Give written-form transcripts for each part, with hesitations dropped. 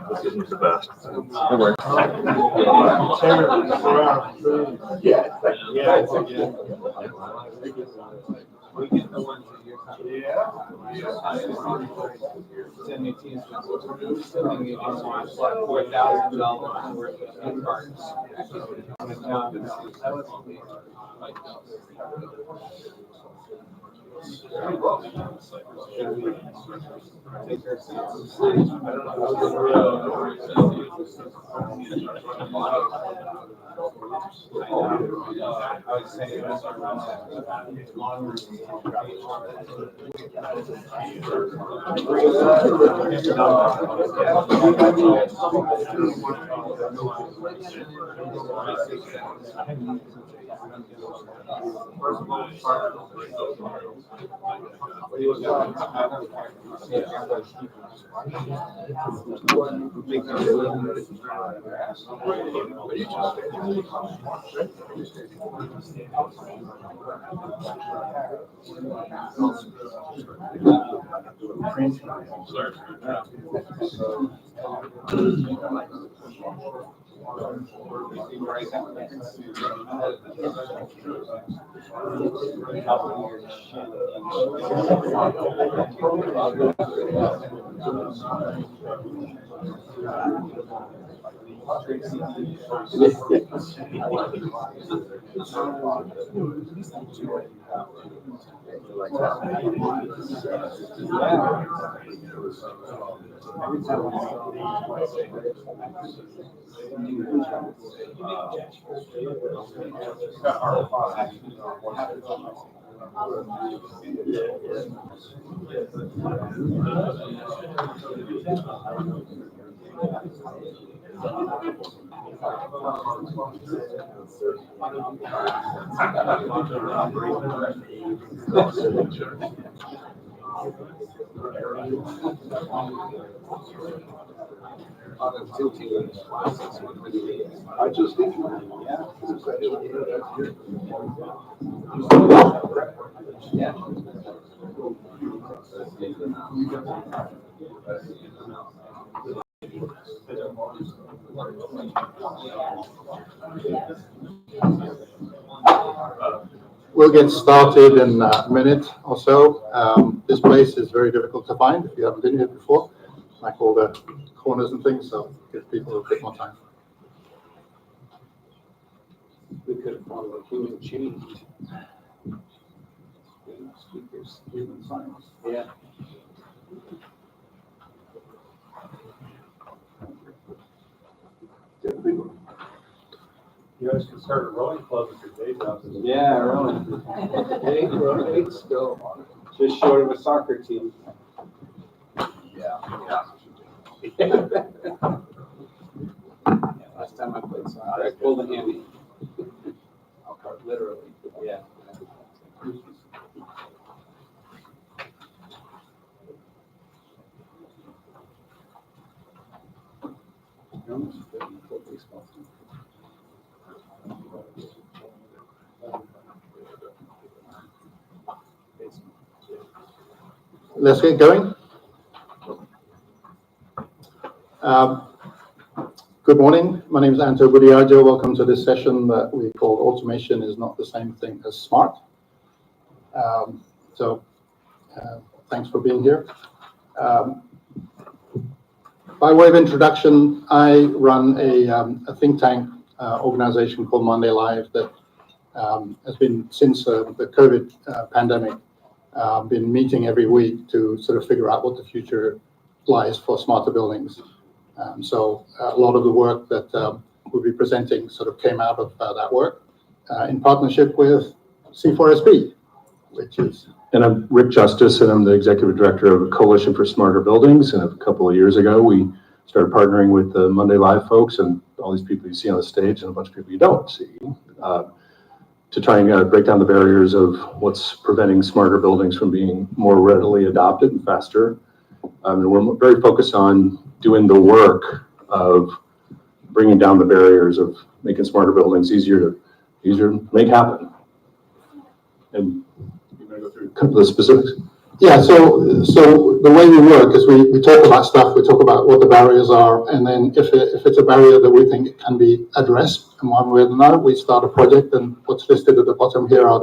This isn't the best. We get the ones that you're send me teams sending you $4,000 worth of gift cards. Take her I was saying I just think, yeah. We'll get started in a minute or so. This place is very difficult to find if you haven't been here before, like all the corners and things, so give people a bit more time. We could have followed a human change. Speakers, human science. Yeah. You guys can start a rowing club at your day job. Yeah, rowing. Hey, rowing still just short of a soccer team. yeah. Last time I played soccer, I pulled a hammy. Literally, yeah. Let's get going. Good morning. My name is Anto Budiajo. Welcome to this session that we call Automation is Not the Same Thing as Smart. Thanks for being here. By way of introduction, I run a think tank organization called Monday Live that has been, since the COVID pandemic, been meeting every week to sort of figure out what the future lies for smarter buildings. So a lot of the work that we'll be presenting sort of came out of that work in partnership with C4SB, which is... And I'm Rick Justice, and I'm the Executive Director of a Coalition for Smarter Buildings. And a couple of years ago, we started partnering with the Monday Live folks and all these people you see on the stage and a bunch of people you don't see to try and break down the barriers of what's preventing smarter buildings from being more readily adopted and faster. And we're very focused on doing the work of bringing down the barriers of making smarter buildings easier to make happen. And you're going to go through a couple of the specifics. Yeah, so the way we work is we talk about stuff, we talk about what the barriers are, and then if it's a barrier that we think it can be addressed in one way or another, we start a project, and what's listed at the bottom here are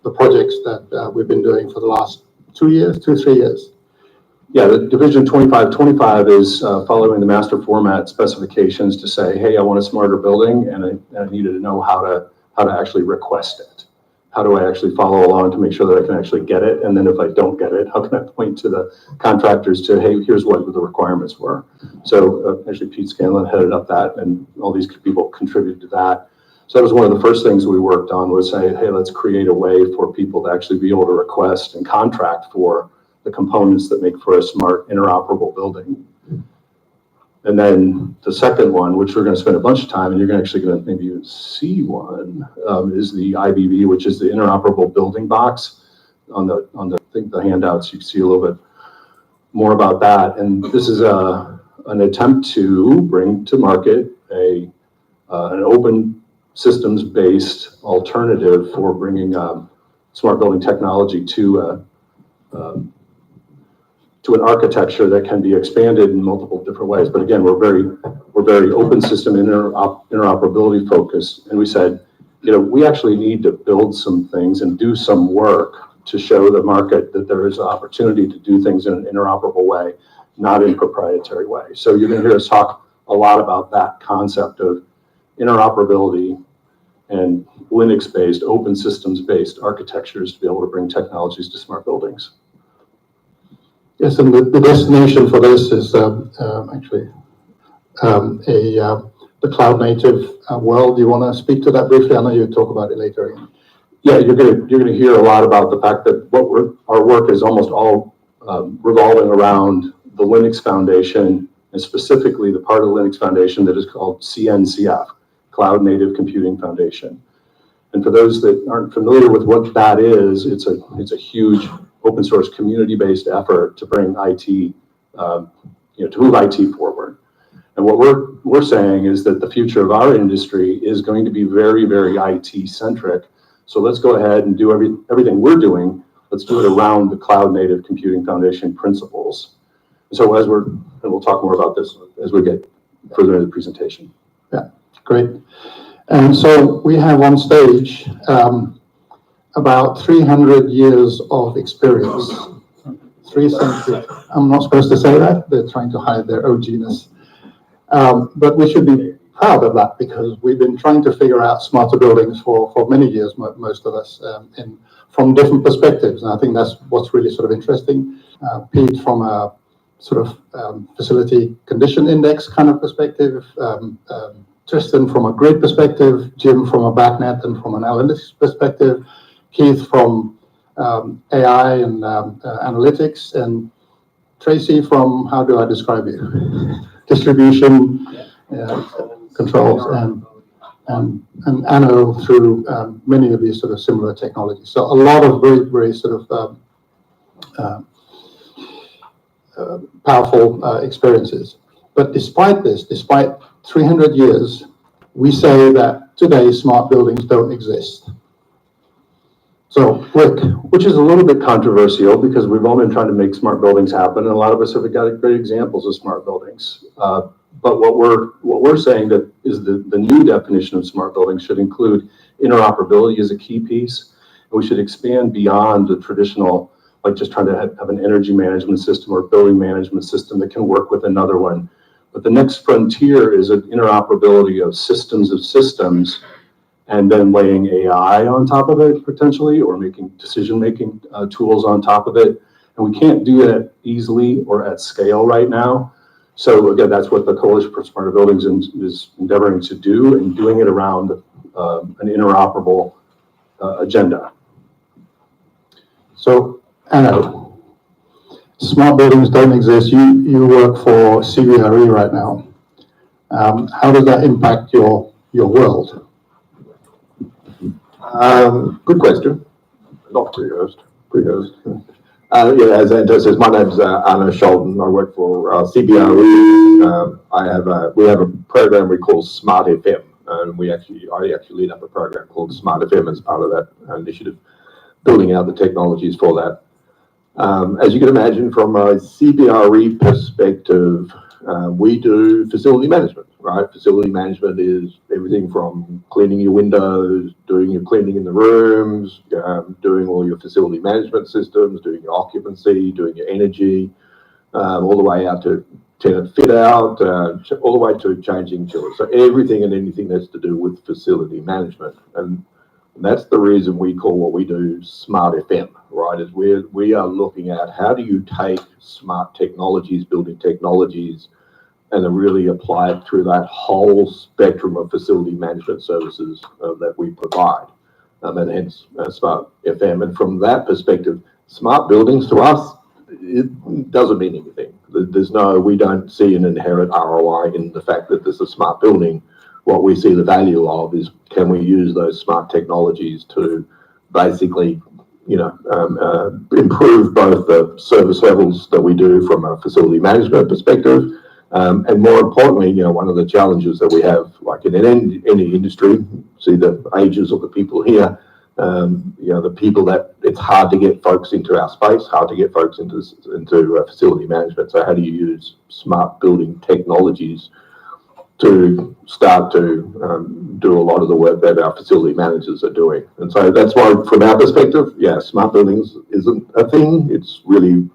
the projects that we've been doing for the last 3 years. Yeah, the Division 2525 is following the master format specifications to say, hey, I want a smarter building, and I needed to know how to actually request it. How do I actually follow along to make sure that I can actually get it? And then if I don't get it, how can I point to the contractors to, hey, here's what the requirements were. So actually Pete Scanlon headed up that, and all these people contributed to that. So that was one of the first things we worked on, was say, hey, let's create a way for people to actually be able to request and contract for the components that make for a smart, interoperable building. And then the second one, which we're going to spend a bunch of time, and you're actually going to maybe even see one, is the IBB, which is the Interoperable Building Box. On the I think the handouts, you can see a little bit more about that. And this is an attempt to bring to market an open systems-based alternative for bringing smart building technology to an architecture that can be expanded in multiple different ways. But again, we're very open system interoperability focused. And we said, we actually need to build some things and do some work to show the market that there is an opportunity to do things in an interoperable way, not in a proprietary way. So you're going to hear us talk a lot about that concept of interoperability and Linux-based, open systems-based architectures to be able to bring technologies to smart buildings. Yes, and the destination for this is actually the cloud-native world. Do you want to speak to that briefly? I know you'll talk about it later. Yeah, you're going to hear a lot about the fact that our work is almost all revolving around the Linux Foundation, and specifically the part of the Linux Foundation that is called CNCF, Cloud Native Computing Foundation. And for those that aren't familiar with what that is, it's a huge open source community-based effort to bring IT, to move IT forward. And what we're saying is that the future of our industry is going to be very, very IT-centric. So let's go ahead and do everything we're doing. Let's do it around the Cloud Native Computing Foundation principles. So and we'll talk more about this as we get further into the presentation. Yeah, great. And so we have on stage about 300 years of experience. 3 centuries. I'm not supposed to say that. They're trying to hide their OG-ness. But we should be proud of that, because we've been trying to figure out smarter buildings for many years, most of us, from different perspectives. And I think that's what's really sort of interesting. Pete from a sort of facility condition index kind of perspective, Tristan from a grid perspective, Jim from a BACnet and from an analytics perspective, Keith from AI and analytics, and Tracy from, how do I describe you? Distribution, controls, and Anno through many of these sort of similar technologies. So a lot of very, very sort of powerful experiences. But despite this, despite 300 years, we say that today smart buildings don't exist. So, Rick, which is a little bit controversial, because we've all been trying to make smart buildings happen, and a lot of us have got great examples of smart buildings. But what we're saying that is the new definition of smart buildings should include interoperability as a key piece, and we should expand beyond the traditional, like just trying to have an energy management system or building management system that can work with another one. But the next frontier is an interoperability of systems, and then laying AI on top of it potentially, or making decision-making tools on top of it. And we can't do that easily or at scale right now. So again, that's what the Coalition for Smarter Buildings is endeavoring to do, and doing it around an interoperable agenda. So, Anno, smart buildings don't exist. You work for CBRE right now. How does that impact your world? Good question. Not pre-host. Yeah, as Anto says, my name's Anna Sheldon. I work for CBRE. We have a program we call Smart FM, and I actually lead up a program called Smart FM as part of that initiative, building out the technologies for that. As you can imagine, from a CBRE perspective, we do facility management, right? Facility management is everything from cleaning your windows, doing your cleaning in the rooms, doing all your facility management systems, doing your occupancy, doing your energy, all the way out to tenant fit out, all the way to changing chillers. So everything and anything that's to do with facility management. And that's the reason we call what we do Smart FM, right? Is we are looking at how do you take smart technologies, building technologies, and then really apply it through that whole spectrum of facility management services that we provide, and hence Smart FM. And from that perspective, smart buildings to us, it doesn't mean anything. We don't see an inherent ROI in the fact that there's a smart building. What we see the value of is, can we use those smart technologies to basically, improve both the service levels that we do from a facility management perspective, and more importantly, one of the challenges that we have, like in any industry, see the ages of the people here, the people that it's hard to get folks into our space, hard to get folks into facility management. So how do you use smart building technologies to start to do a lot of the work that our facility managers are doing? And so that's why, from our perspective, smart buildings isn't a thing. It's really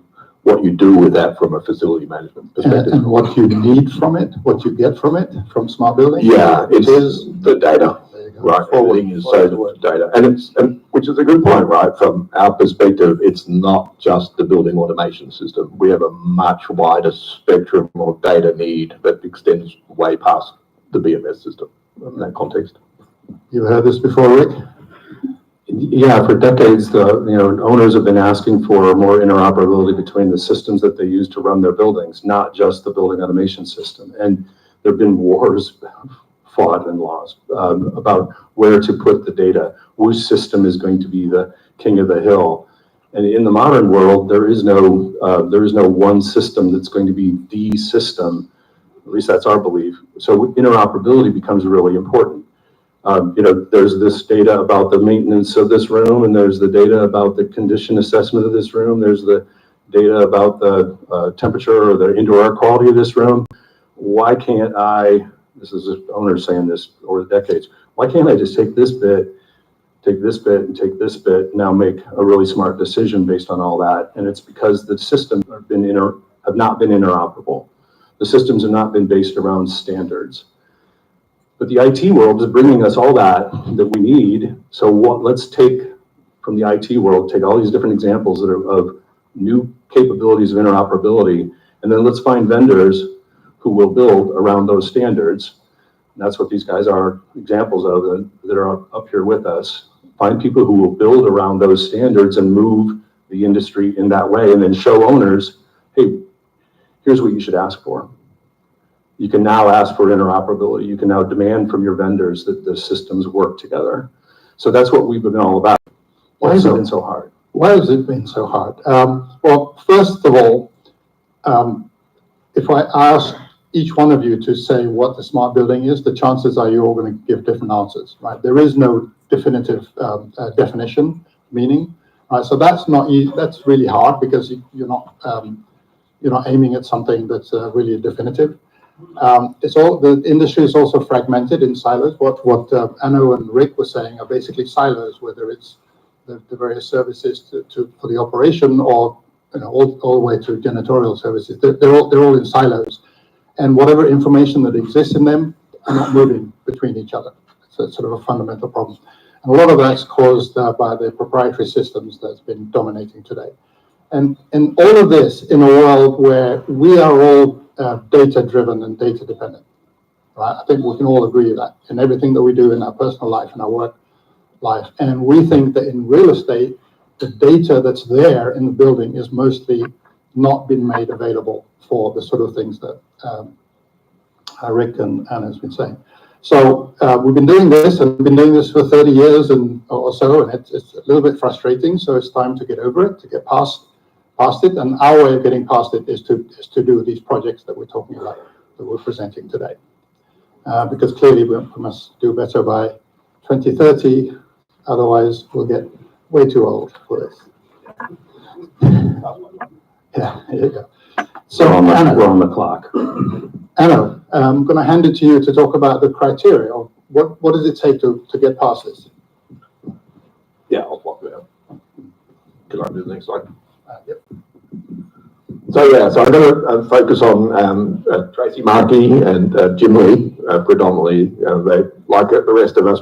what you do with that from a facility management perspective. And what you need from it, what you get from it, from smart building? Yeah, it is the data, right? Everything is data. And which is a good point, right? From our perspective, it's not just the building automation system. We have a much wider spectrum of data need that extends way past the BMS system in that context. You heard this before, Rick? Yeah, for decades, owners have been asking for more interoperability between the systems that they use to run their buildings, not just the building automation system. And there have been wars fought and lost about where to put the data, which system is going to be the king of the hill. And in the modern world, there is no one system that's going to be the system. At least that's our belief. So interoperability becomes really important. There's this data about the maintenance of this room, and there's the data about the condition assessment of this room. There's the data about the temperature or the indoor air quality of this room. Why can't this is an owner saying this over the decades, why can't I just take this bit, and take this bit, now make a really smart decision based on all that? And it's because the systems have not been interoperable. The systems have not been based around standards. But the IT world is bringing us all that we need. So let's take from the IT world, take all these different examples that are of new capabilities of interoperability, and then let's find vendors who will build around those standards. And that's what these guys are examples of that are up here with us. Find people who will build around those standards and move the industry in that way, and then show owners, hey, here's what you should ask for. You can now ask for interoperability. You can now demand from your vendors that the systems work together. So that's what we've been all about. Why has it been so hard? Why has it been so hard? Well, first of all, if I ask each one of you to say what the smart building is, the chances are you're all going to give different answers, right? There is no definitive definition, meaning, right? So that's not easy. That's really hard because you're not aiming at something that's really definitive. The industry is also fragmented in silos. What Anno and Rick were saying are basically silos, whether it's the various services for the operation or all the way to janitorial services. They're all in silos, and whatever information that exists in them are not moving between each other. So it's sort of a fundamental problem, and a lot of that's caused by the proprietary systems that's been dominating today. And all of this in a world where we are all data-driven and data-dependent, right? I think we can all agree that in everything that we do in our personal life and our work life. And we think that in real estate, the data that's there in the building is mostly not been made available for the sort of things that Rick and Anna has been saying. So we've been doing this, and we've been doing this for 30 years or so, and it's a little bit frustrating. So it's time to get over it, to get past it. And our way of getting past it is to do these projects that we're talking about, that we're presenting today. Because clearly we must do better by 2030. Otherwise, we'll get way too old for this. Yeah, there you go. So we're on the clock. Anno, I'm going to hand it to you to talk about the criteria of what does it take to get past this? Yeah, I'll walk it out. Can I do the next slide? Yep. So I'm going to focus on Tracy Markey and Jim Lee predominantly. They, like the rest of us,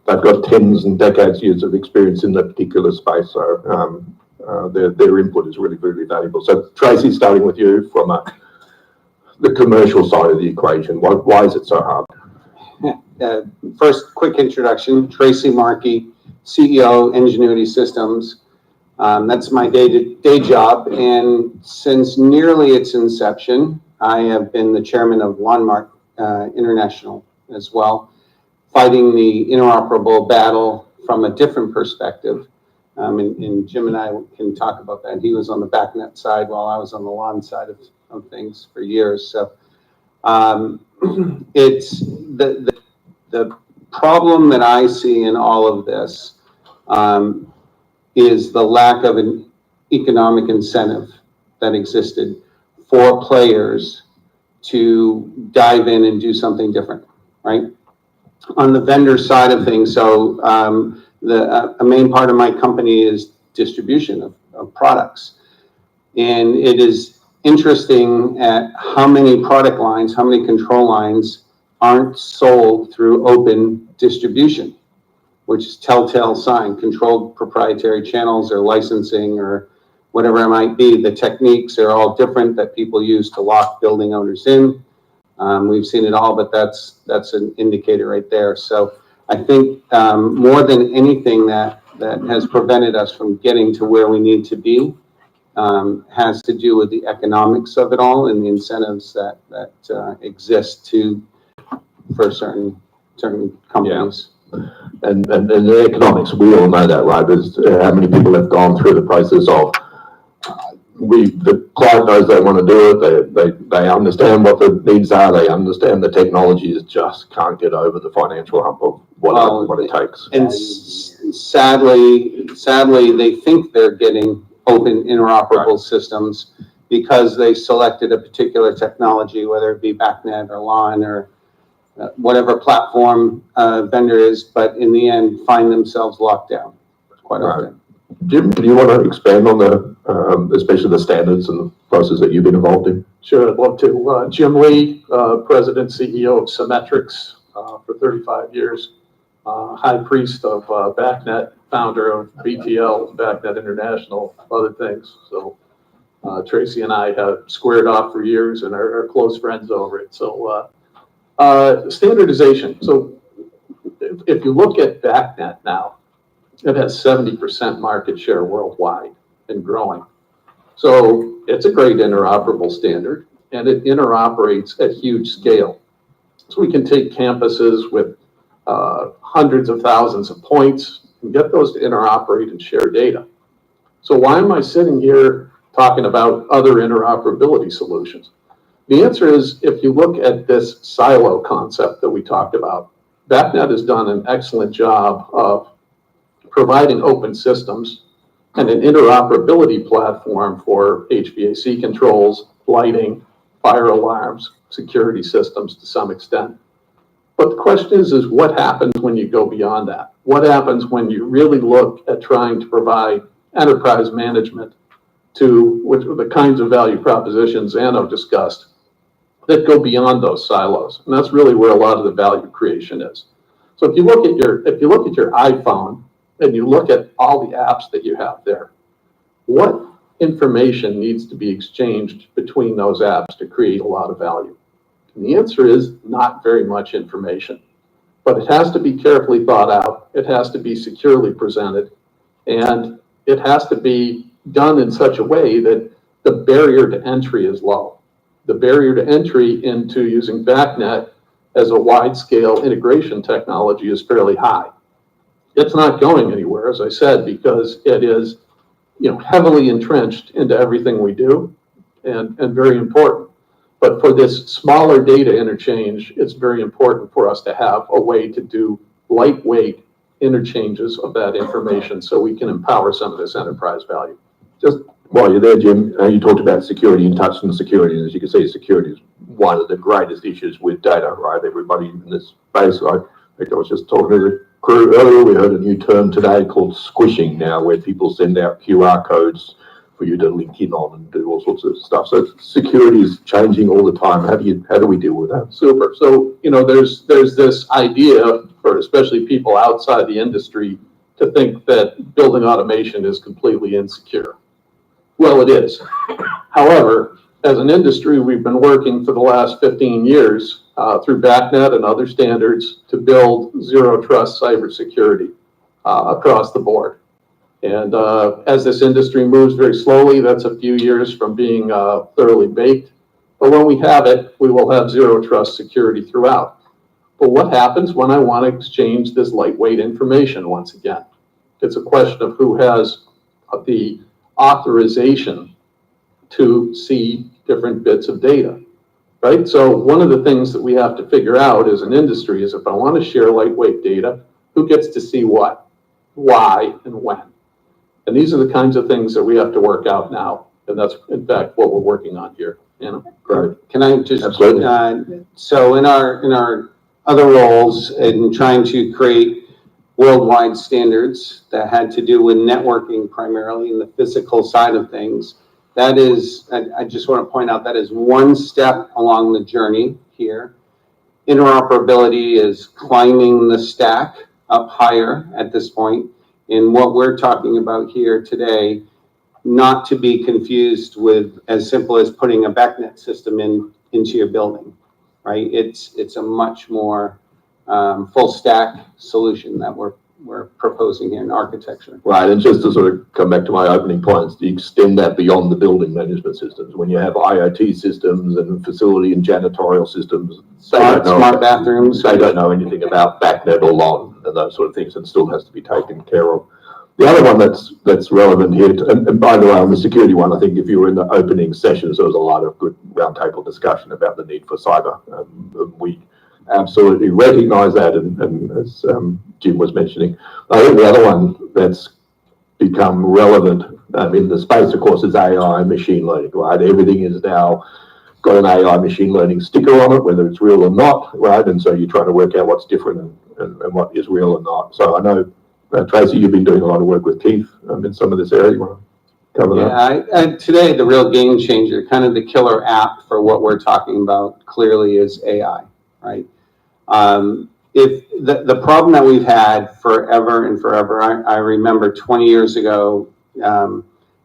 they've got tens and decades years of experience in that particular space. So their input is really, really valuable. So Tracy, starting with you from the commercial side of the equation, why is it so hard? First, quick introduction, Tracy Markey, CEO, Ingenuity Systems. That's my day job, and since nearly its inception, I have been the chairman of Landmark International as well, fighting the interoperable battle from a different perspective. And Jim and I can talk about that. He was on the BACnet side while I was on the LAN side of things for years. So it's the problem that I see in all of this is the lack of an economic incentive that existed for players to dive in and do something different, right? On the vendor side of things, so a main part of my company is distribution of products. And it is interesting at how many product lines, how many control lines aren't sold through open distribution, which is telltale sign, controlled proprietary channels or licensing or whatever it might be. The techniques are all different that people use to lock building owners in. We've seen it all, but that's an indicator right there. So I think more than anything that has prevented us from getting to where we need to be has to do with the economics of it all and the incentives that exist for certain companies. Yeah. And the economics, we all know that, right? There's how many people have gone through the process of the client knows they want to do it. They understand what the needs are. They understand the technology is just can't get over the financial hump of what it takes. And sadly, they think they're getting open interoperable systems because they selected a particular technology, whether it be BACnet or LAN or whatever platform vendor is, but in the end find themselves locked down quite often. Jim, do you want to expand on especially the standards and the process that you've been involved in? Sure, I'd love to. Jim Lee, President, CEO of Symmetrics for 35 years, High Priest of BACnet, founder of BTL, BACnet International, other things. So Tracy and I have squared off for years and are close friends over it. So standardization. So if you look at BACnet now, it has 70% market share worldwide and growing. So it's a great interoperable standard, and it interoperates at huge scale. So we can take campuses with hundreds of thousands of points and get those to interoperate and share data. So why am I sitting here talking about other interoperability solutions? The answer is, if you look at this silo concept that we talked about, BACnet has done an excellent job of providing open systems and an interoperability platform for HVAC controls, lighting, fire alarms, security systems to some extent. But the question is what happens when you go beyond that? What happens when you really look at trying to provide enterprise management to which are the kinds of value propositions Anno discussed that go beyond those silos? And that's really where a lot of the value creation is. So if you look at your iPhone and you look at all the apps that you have there, what information needs to be exchanged between those apps to create a lot of value? And the answer is not very much information, but it has to be carefully thought out. It has to be securely presented, and it has to be done in such a way that the barrier to entry is low. The barrier to entry into using BACnet as a wide-scale integration technology is fairly high. It's not going anywhere, as I said, because it is, heavily entrenched into everything we do and very important. But for this smaller data interchange, it's very important for us to have a way to do lightweight interchanges of that information so we can empower some of this enterprise value. Just while you're there, Jim, you talked about security and touched on security. And as you can see, security is one of the greatest issues with data, right? Everybody in this space, I was just talking to the crew earlier, we heard a new term today called squishing now, where people send out QR codes for you to link in on and do all sorts of stuff. So security is changing all the time. How do we deal with that? Super. So, there's this idea for especially people outside the industry to think that building automation is completely insecure. Well, it is. However, as an industry, we've been working for the last 15 years through BACnet and other standards to build zero trust cybersecurity across the board. And as this industry moves very slowly, that's a few years from being thoroughly baked. But when we have it, we will have zero trust security throughout. But what happens when I want to exchange this lightweight information once again? It's a question of who has the authorization to see different bits of data, right? So one of the things that we have to figure out as an industry is if I want to share lightweight data, who gets to see what, why, and when? And these are the kinds of things that we have to work out now. And that's, in fact, what we're working on here. Great. Can I just, Absolutely. so in our other roles in trying to create worldwide standards that had to do with networking primarily in the physical side of things, that is, I just want to point out, that is one step along the journey here. Interoperability is climbing the stack up higher at this point. And what we're talking about here today, not to be confused with as simple as putting a BACnet system into your building, right? It's a much more full stack solution that we're proposing here in architecture. Right, and just to sort of come back to my opening points, to extend that beyond the building management systems, when you have IoT systems and facility and janitorial systems, Smart bathrooms. They don't know anything about BACnet or LON and those sort of things, and still has to be taken care of. The other one that's relevant here, and by the way, on the security one, I think if you were in the opening sessions, there was a lot of good roundtable discussion about the need for cyber. We absolutely recognise that, and as Jim was mentioning, I think the other one that's become relevant in the space, of course, is AI and machine learning, right? Everything is now got an AI machine learning sticker on it, whether it's real or not, right? And so you try to work out what's different and what is real or not. So I know, Tracy, you've been doing a lot of work with Keith in some of this area. You want to cover that? Yeah, today the real game changer, kind of the killer app for what we're talking about clearly is AI, right? If the problem that we've had forever and forever, I remember 20 years ago,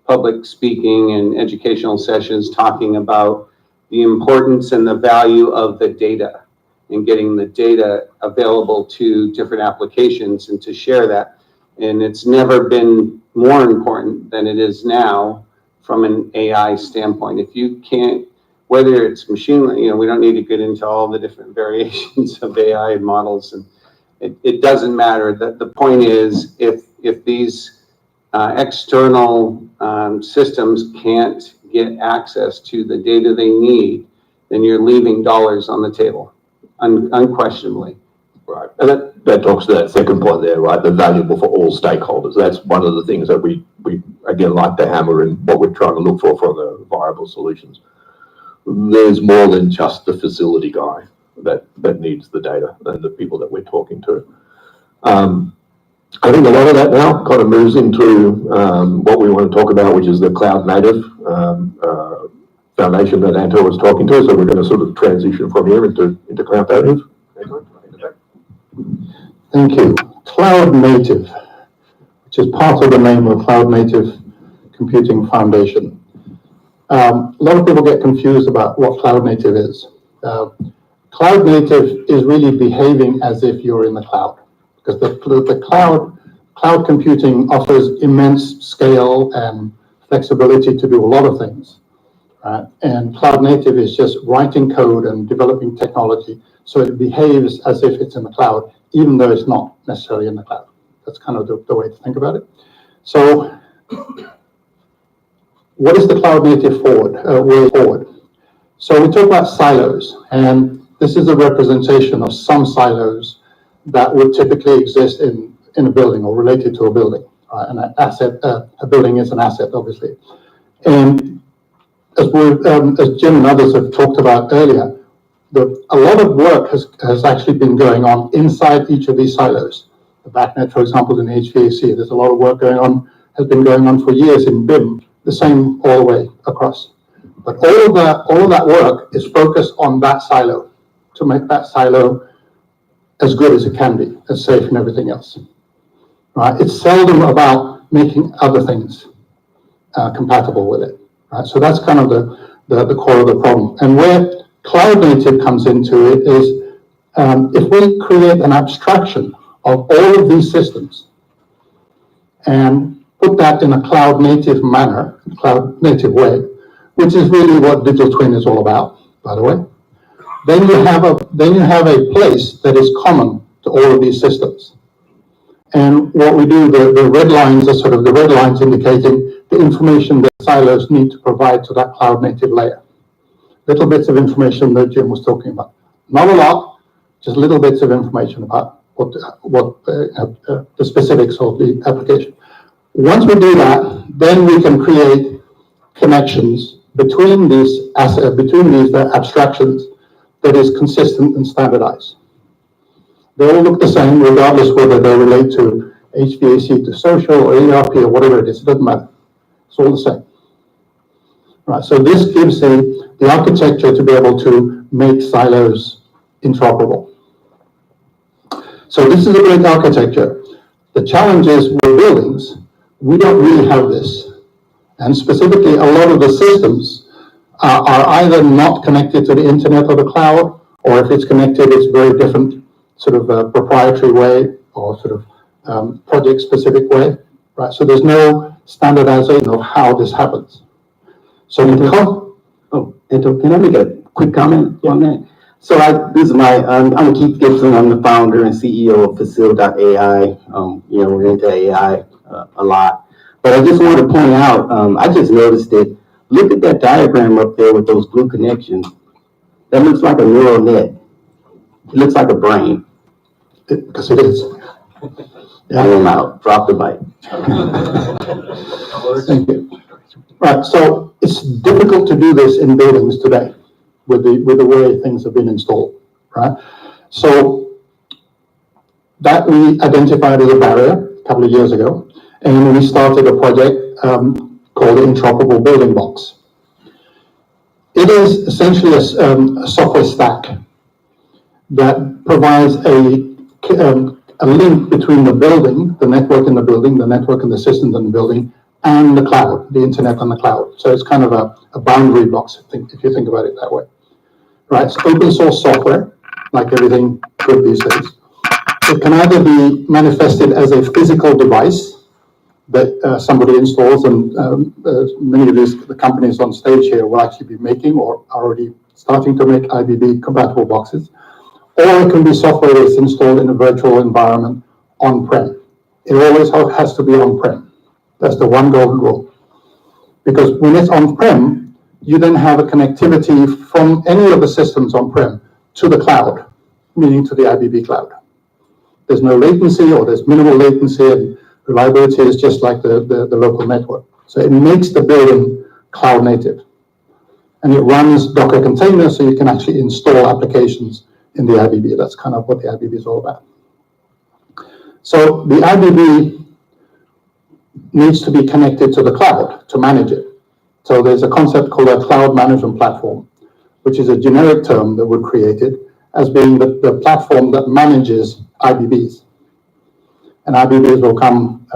public speaking and educational sessions talking about the importance and the value of the data and getting the data available to different applications and to share that. And it's never been more important than it is now from an AI standpoint. If you can't, whether it's machine learning, we don't need to get into all the different variations of AI models, and it doesn't matter. The point is, if these external systems can't get access to the data they need, then you're leaving dollars on the table, unquestionably. Right, and that talks to that second point there, right? The valuable for all stakeholders. That's one of the things that we again like to hammer in what we're trying to look for the viable solutions. There's more than just the facility guy that needs the data and the people that we're talking to. I think a lot of that now kind of moves into what we want to talk about, which is the cloud native foundation that Anto was talking to. So we're going to sort of transition from here into cloud native. Thank you. Cloud native, which is part of the name of Cloud Native Computing Foundation. A lot of people get confused about what cloud native is. Cloud native is really behaving as if you're in the cloud, because the cloud computing offers immense scale and flexibility to do a lot of things. right? And cloud native is just writing code and developing technology so it behaves as if it's in the cloud, even though it's not necessarily in the cloud. That's kind of the way to think about it. So what is the cloud native way forward? So we talk about silos, and this is a representation of some silos that would typically exist in a building or related to a building. Right? And a building is an asset, obviously. And as Jim and others have talked about earlier, a lot of work has actually been going on inside each of these silos. The BACnet, for example, in HVAC, there's a lot of work has been going on for years in BIM, the same all the way across. But all of that work is focused on that silo to make that silo as good as it can be, as safe and everything else. Right? It's seldom about making other things compatible with it. Right? So that's kind of the core of the problem. And where cloud native comes into it is if we create an abstraction of all of these systems and put that in a cloud native manner, cloud native way, which is really what digital twin is all about, by the way, then you have a place that is common to all of these systems. And what we do, the red lines are sort of the red lines indicating the information that silos need to provide to that cloud native layer. Little bits of information that Jim was talking about. Not a lot, just little bits of information about what the specifics of the application. Once we do that, then we can create connections between these abstractions that is consistent and standardized. They all look the same, regardless whether they relate to HVAC, to social, or ERP, or whatever it is. It doesn't matter. It's all the same. Right. So this gives the architecture to be able to make silos interoperable. So this is a great architecture. The challenge is with buildings, we don't really have this. And specifically, a lot of the systems are either not connected to the internet or the cloud, or if it's connected, it's very different sort of proprietary way or sort of project-specific way. Right. So there's no standardization of how this happens. So can I make a quick comment on that? So I'm Keith Gibson. I'm the founder and CEO of Facil.ai. We're into AI a lot. But I just wanted to point out, I just noticed that, look at that diagram up there with those blue connections. That looks like a neural net. It looks like a brain. Because it is. Yeah. I'm out. Drop the mic. Thank you. Right, so it's difficult to do this in buildings today with the way things have been installed, right? So that we identified as a barrier a couple of years ago, and we started a project called Interoperable Building Box. It is essentially a software stack that provides a link between the building, the network in the building, the network and the systems in the building, and the cloud, the internet and the cloud. So it's kind of a boundary box, if you think about it that way. Right, it's open source software, like everything good these days. It can either be manifested as a physical device that somebody installs, and many of the companies on stage here will actually be making or are already starting to make IBB compatible boxes. Or it can be software that's installed in a virtual environment on-prem. It always has to be on-prem. That's the one golden rule. Because when it's on-prem, you then have a connectivity from any of the systems on-prem to the cloud, meaning to the IBB cloud. There's no latency, or there's minimal latency, and reliability is just like the local network. So it makes the building cloud native. And it runs Docker containers, so you can actually install applications in the IBB. That's kind of what the IBB is all about. So the IBB needs to be connected to the cloud to manage it. So there's a concept called a cloud management platform, which is a generic term that we've created as being the platform that manages IBBs. And IBBs will come,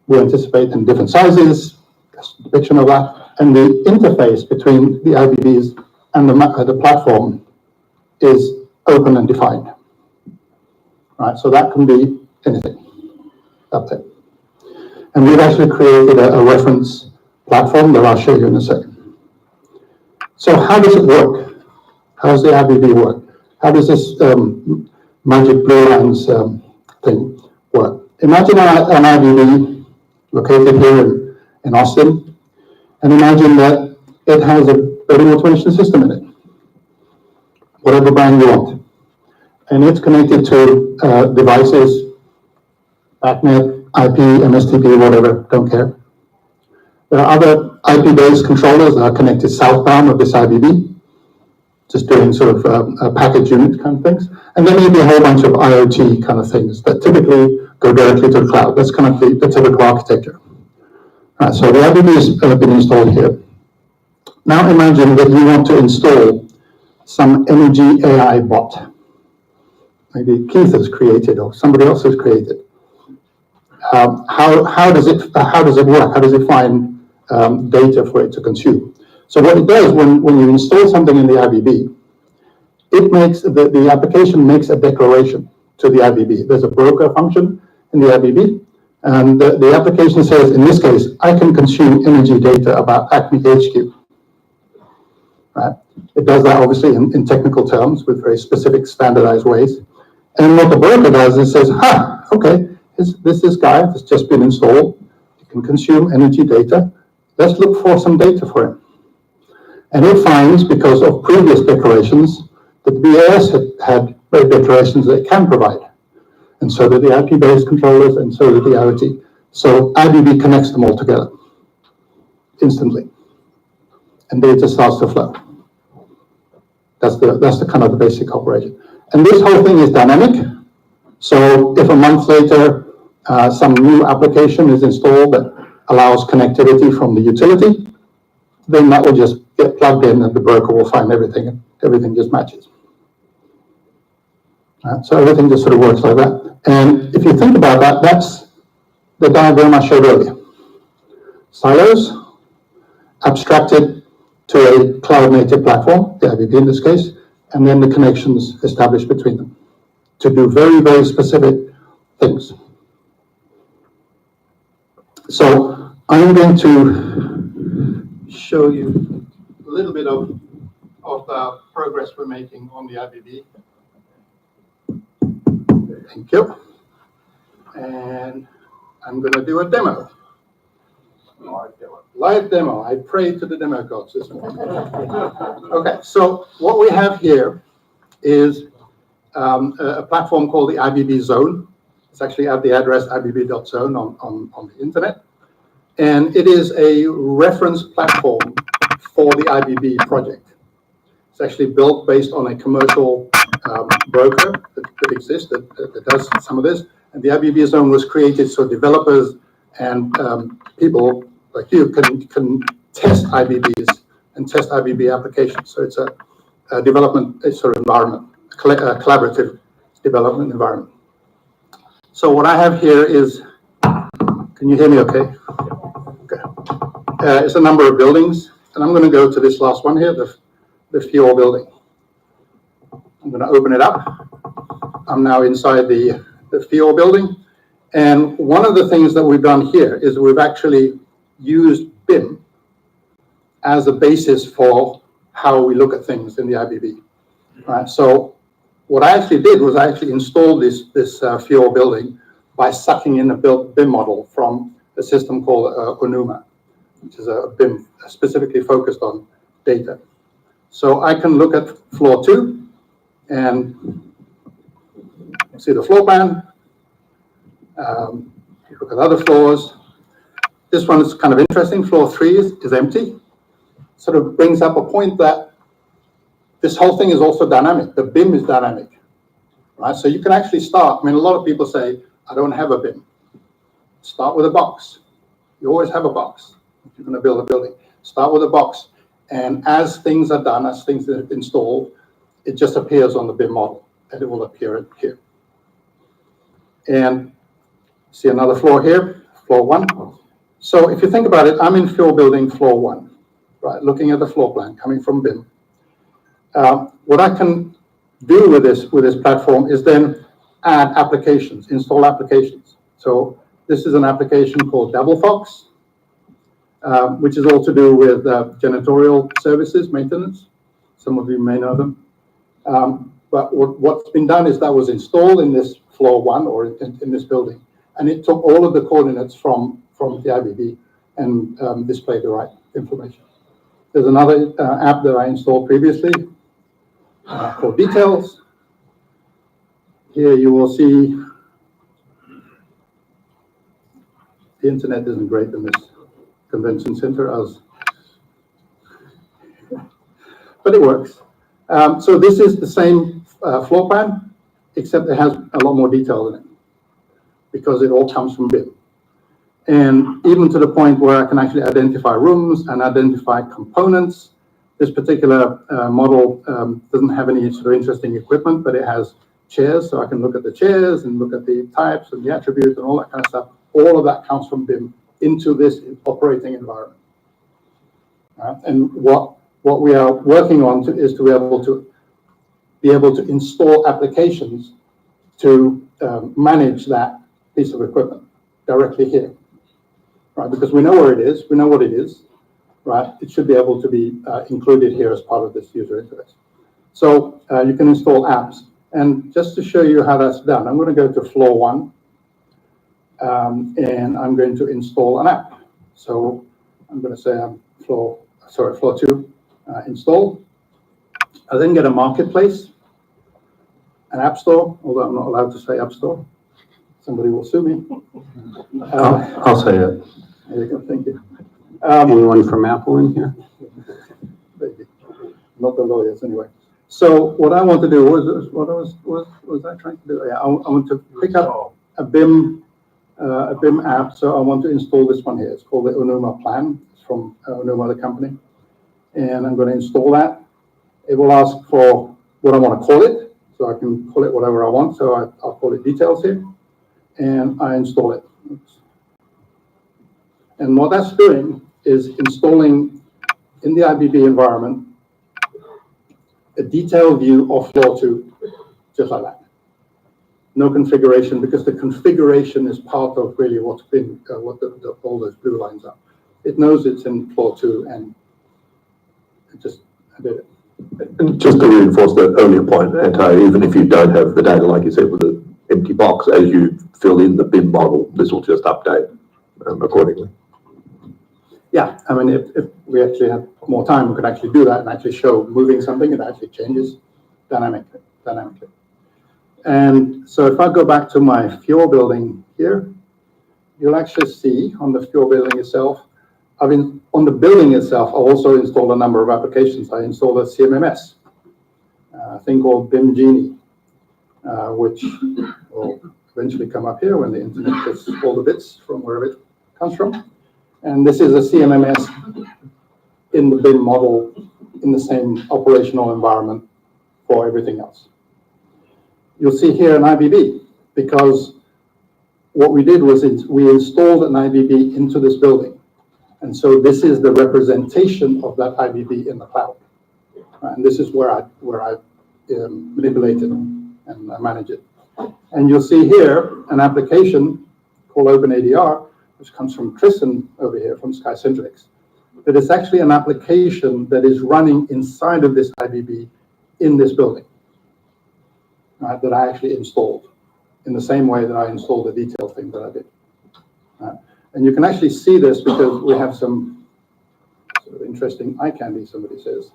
we anticipate, in different sizes, that's a depiction of that. And the interface between the IBBs and the platform is open and defined. Right, so that can be anything up there. And we've actually created a reference platform that I'll show you in a second. So how does it work? How does the IBB work? How does this magic blue lines thing work? Imagine an IBB located here in Austin, and imagine that it has a building automation system in it, whatever brand you want. And it's connected to devices, BACnet, IP, MSTP, whatever, don't care. There are other IP-based controllers that are connected southbound of this IBB, just doing sort of package unit kind of things. And then maybe a whole bunch of IoT kind of things that typically go directly to the cloud. That's kind of the typical architecture. Right, so the IBB has been installed here. Now imagine that you want to install some energy AI bot. Maybe Keith has created or somebody else has created. How does it work? How does it find data for it to consume? So what it does when you install something in the IBB, it makes the application makes a declaration to the IBB. There's a broker function in the IBB, and the application says, in this case, I can consume energy data about Acme HQ. Right? It does that obviously in technical terms with very specific standardized ways. And what the broker does is says, okay, this guy that's just been installed, he can consume energy data. Let's look for some data for him. And it finds, because of previous declarations, that the BAS had declarations that it can provide. And so did the IP-based controllers, and so did the IoT. So IBB connects them all together instantly. And data starts to flow. That's the kind of the basic operation. And this whole thing is dynamic. So if a month later, some new application is installed that allows connectivity from the utility, then that will just get plugged in and the broker will find everything, and everything just matches. So everything just sort of works like that. And if you think about that, that's the diagram I showed earlier. Silos, abstracted to a cloud-native platform, the IBB in this case, and then the connections established between them to do very, very specific things. So I'm going to show you a little bit of the progress we're making on the IBB. Thank you. And I'm going to do a demo. Live demo. I pray to the demo gods this morning. Okay, so what we have here is a platform called the IBB Zone. It's actually at the address ibb.zone on the internet. And it is a reference platform for the IBB project. It's actually built based on a commercial broker that exists that does some of this. And the IBB Zone was created so developers and people like you can test IBBs and test IBB applications. So it's a development sort of environment, a collaborative development environment. So what I have here is, can you hear me okay? Okay. It's a number of buildings, and I'm going to go to this last one here, the Fjord building. I'm going to open it up. I'm now inside the Fjord building. And one of the things that we've done here is we've actually used BIM as a basis for how we look at things in the IBB. Right? So what I actually did was I actually installed this Fjord building by sucking in a BIM model from a system called Onuma, which is a BIM specifically focused on data. So I can look at floor 2 and see the floor plan. Look at other floors. This one is kind of interesting. Floor 3 is empty. Sort of brings up a point that this whole thing is also dynamic. The BIM is dynamic, right? So you can actually start. I mean, a lot of people say, I don't have a BIM. Start with a box. You always have a box if you're going to build a building. Start with a box. And as things are done, as things are installed, it just appears on the BIM model, and it will appear here. And see another floor here, floor 1. So if you think about it, I'm in Fjord building floor 1, right? Looking at the floor plan coming from BIM. What I can do with this platform is then add applications, install applications. So this is an application called DoubleFox. which is all to do with janitorial services, maintenance. Some of you may know them. But what's been done is that was installed in this floor 1 or in this building, and it took all of the coordinates from the IBB and displayed the right information. There's another app that I installed previously called Details. Here you will see the internet isn't great in this convention center, but it works. So this is the same floor plan, except it has a lot more detail in it because it all comes from BIM. And even to the point where I can actually identify rooms and identify components. This particular model doesn't have any sort of interesting equipment, but it has chairs, so I can look at the chairs and look at the types and the attributes and all that kind of stuff. All of that comes from BIM into this operating environment. And what we are working on is to be able to install applications to manage that piece of equipment directly here, right? Because we know where it is, we know what it is, right? It should be able to be included here as part of this user interface. So you can install apps. And just to show you how that's done, I'm going to go to floor 1, and I'm going to install an app. So I'm going to say floor 2, install. I then get a marketplace, an app store, although I'm not allowed to say app store. Somebody will sue me. I'll say it. There you go, thank you. Anyone from Apple in here? Maybe. Not the lawyers, anyway. So what I want to do was I trying to do? Yeah, I want to pick up a BIM app. So I want to install this one here. It's called the Onuma Plan. It's from Onuma, the company. And I'm going to install that. It will ask for what I want to call it. So I can call it whatever I want. So I'll call it Details here. And I install it. Oops. And what that's doing is installing in the IBB environment a detailed view of floor 2, just like that. No configuration, because the configuration is part of really what's been, all those blue lines are. It knows it's in floor 2, and I did it. And just to reinforce that earlier point, even if you don't have the data, like you said, with the empty box, as you fill in the BIM model, this will just update accordingly. Yeah, I mean, if we actually have more time, we could actually do that and actually show moving something. It actually changes dynamically. And so if I go back to my Fjord building here, you'll actually see on the Fjord building itself, on the building itself, I also installed a number of applications. I installed a CMMS, a thing called BIM Genie, which will eventually come up here when the internet gets all the bits from wherever it comes from. And this is a CMMS in the BIM model in the same operational environment for everything else. You'll see here an IBB, because what we did was we installed an IBB into this building. And so this is the representation of that IBB in the cloud. And this is where I manipulate it and I manage it. And you'll see here an application called OpenADR, which comes from Tristan over here from Skycentrics. But it's actually an application that is running inside of this IBB in this building, right, that I actually installed in the same way that I installed the detail thing that I did. Right? And you can actually see this because we have some sort of interesting eye candy, somebody says,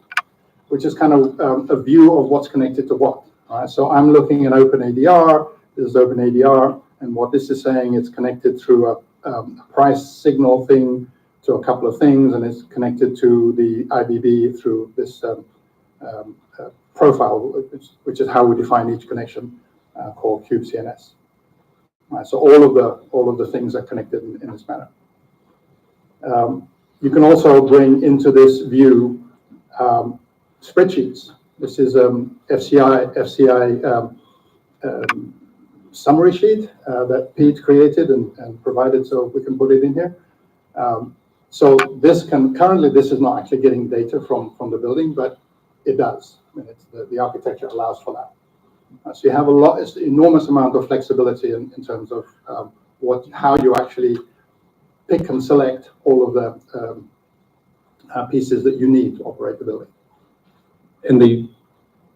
which is kind of a view of what's connected to what. Right? So I'm looking at OpenADR, this is OpenADR, and what this is saying, it's connected through a price signal thing to a couple of things, and it's connected to the IBB through this profile, which is how we define each connection, called kubecns. Right, so all of the things are connected in this manner. You can also bring into this view spreadsheets. This is FCI summary sheet that Pete created and provided, so we can put it in here. So currently this is not actually getting data from the building, but it does. I mean, the architecture allows for that. So you have it's an enormous amount of flexibility in terms of how you actually pick and select all of the pieces that you need to operate the building. And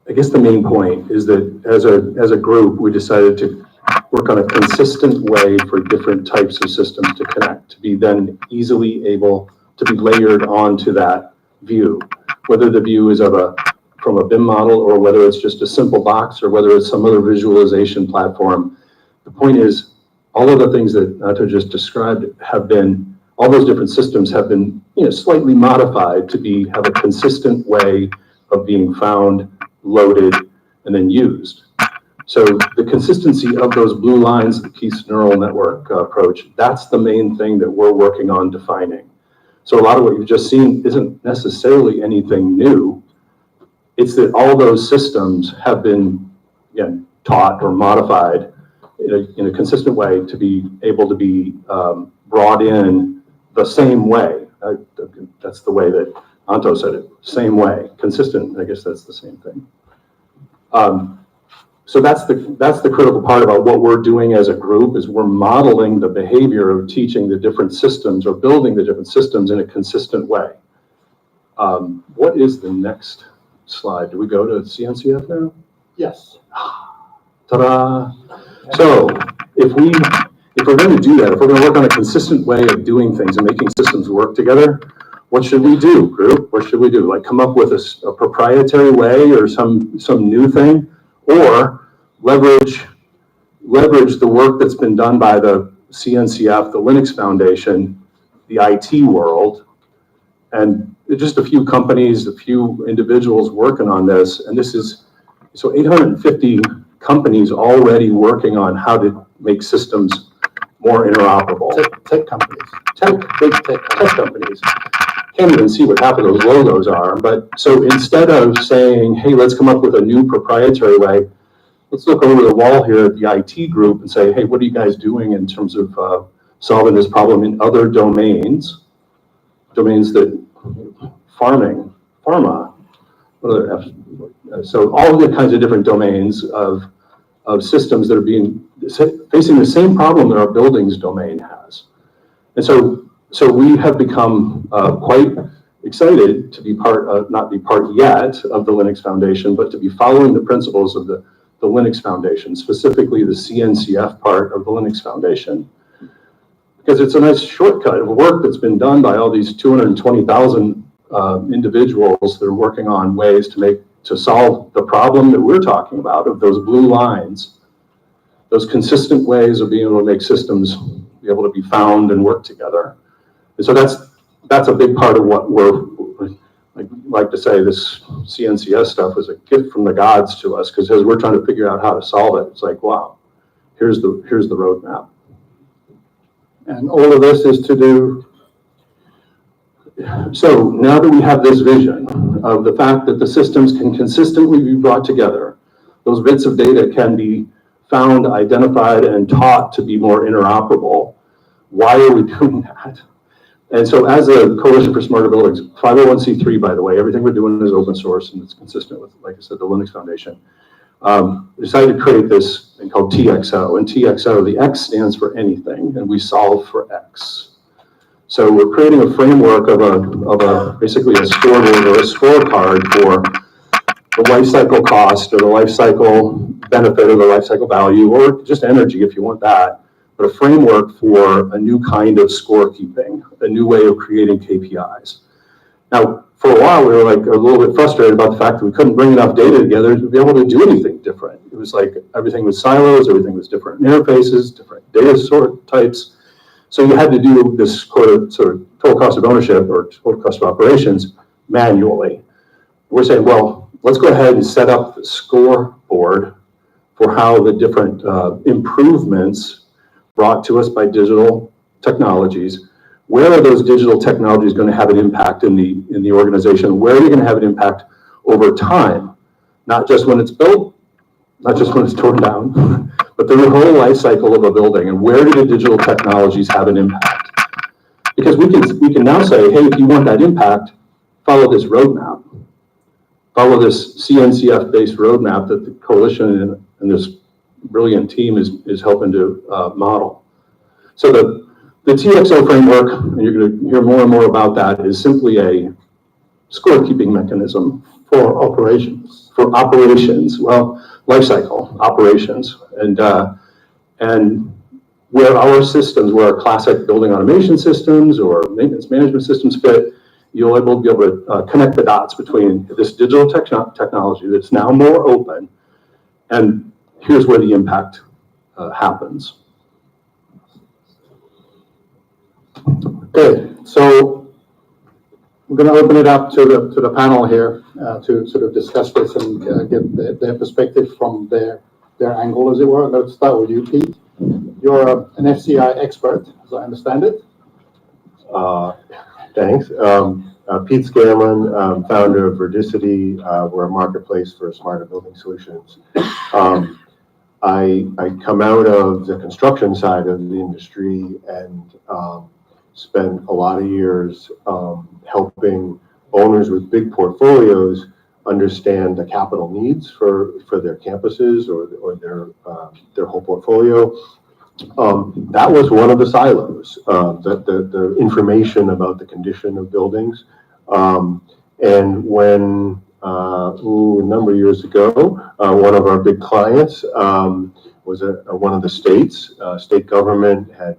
I guess the main point is that as a group, we decided to work on a consistent way for different types of systems to connect, to be then easily able to be layered onto that view, whether the view is from a BIM model or whether it's just a simple box or whether it's some other visualization platform. The point is, all of the things that Nato just described all those different systems have been slightly modified to have a consistent way of being found, loaded, and then used. So the consistency of those blue lines, the piece neural network approach, that's the main thing that we're working on defining. So a lot of what you've just seen isn't necessarily anything new. It's that all those systems have been taught or modified in a consistent way to be able to be brought in the same way. That's the way that Anto said it, same way, consistent. I guess that's the same thing. So that's the critical part about what we're doing as a group, is we're modeling the behavior of teaching the different systems or building the different systems in a consistent way. What is the next slide? Do we go to CNCF now? Yes. Ta-da! So if we're going to do that, if we're going to work on a consistent way of doing things and making systems work together, what should we do, group? What should we do? Like come up with a proprietary way or some new thing, or leverage the work that's been done by the CNCF, the Linux Foundation, the IT world, and just a few companies, a few individuals working on this. And this is, so 850 companies already working on how to make systems more interoperable. Tech companies. Big tech companies. Can't even see what half of those logos are. But so instead of saying, hey, let's come up with a new proprietary way, let's look over the wall here at the IT group and say, hey, what are you guys doing in terms of solving this problem in other domains that pharma, so all of the kinds of different domains of systems that are facing the same problem that our buildings domain has. And so we have become quite excited to be not be part yet of the Linux Foundation, but to be following the principles of the Linux Foundation, specifically the CNCF part of the Linux Foundation. Because it's a nice shortcut of work that's been done by all these 220,000 individuals that are working on ways to solve the problem that we're talking about, of those blue lines, those consistent ways of being able to make systems be able to be found and work together. And so that's a big part of what I like to say, this CNCS stuff was a gift from the gods to us, because as we're trying to figure out how to solve it, it's like, wow, here's the roadmap. And all of this is to do. So now that we have this vision of the fact that the systems can consistently be brought together, those bits of data can be found, identified, and taught to be more interoperable. Why are we doing that? And so as a Coalition for Smarter Buildings, 501c3, by the way, everything we're doing is open source and it's consistent with, like I said, the Linux Foundation. We decided to create this thing called TXO, and TXO, the X stands for anything, and we solve for X. So we're creating a framework of basically a scoreboard or a scorecard for the life cycle cost or the life cycle benefit or the life cycle value, or just energy if you want that, but a framework for a new kind of scorekeeping, a new way of creating KPIs. Now, for a while, we were like a little bit frustrated about the fact that we couldn't bring enough data together to be able to do anything different. It was like everything was silos, everything was different interfaces, different data sort types. So you had to do this sort of total cost of ownership or total cost of operations manually. We're saying, well, let's go ahead and set up the scoreboard for how the different improvements brought to us by digital technologies. Where are those digital technologies going to have an impact in the organization? Where are they going to have an impact over time? Not just when it's built, not just when it's torn down, but the whole life cycle of a building. And where do the digital technologies have an impact? Because we can now say, hey, if you want that impact, follow this roadmap. Follow this CNCF-based roadmap that the coalition and this brilliant team is helping to model. So The TXO framework, and you're going to hear more and more about that, is simply a scorekeeping mechanism For operations. for operations, well, life cycle operations, and where our systems, where our classic building automation systems or maintenance management systems fit, you'll be able to connect the dots between this digital technology that's now more open, and here's where the impact happens. Okay, so we're going to open it up to the panel here to sort of discuss this and get their perspective from their angle, as it were. Let's start with you, Pete. You're an FCI expert, as I understand it. Thanks. Pete Scammon, founder of Verdicity. We're a marketplace for smarter building solutions. I come out of the construction side of the industry and spent a lot of years helping owners with big portfolios understand the capital needs for their campuses or their whole portfolio. That was one of the silos, the information about the condition of buildings. And when a number of years ago, one of our big clients was one of the states. State government had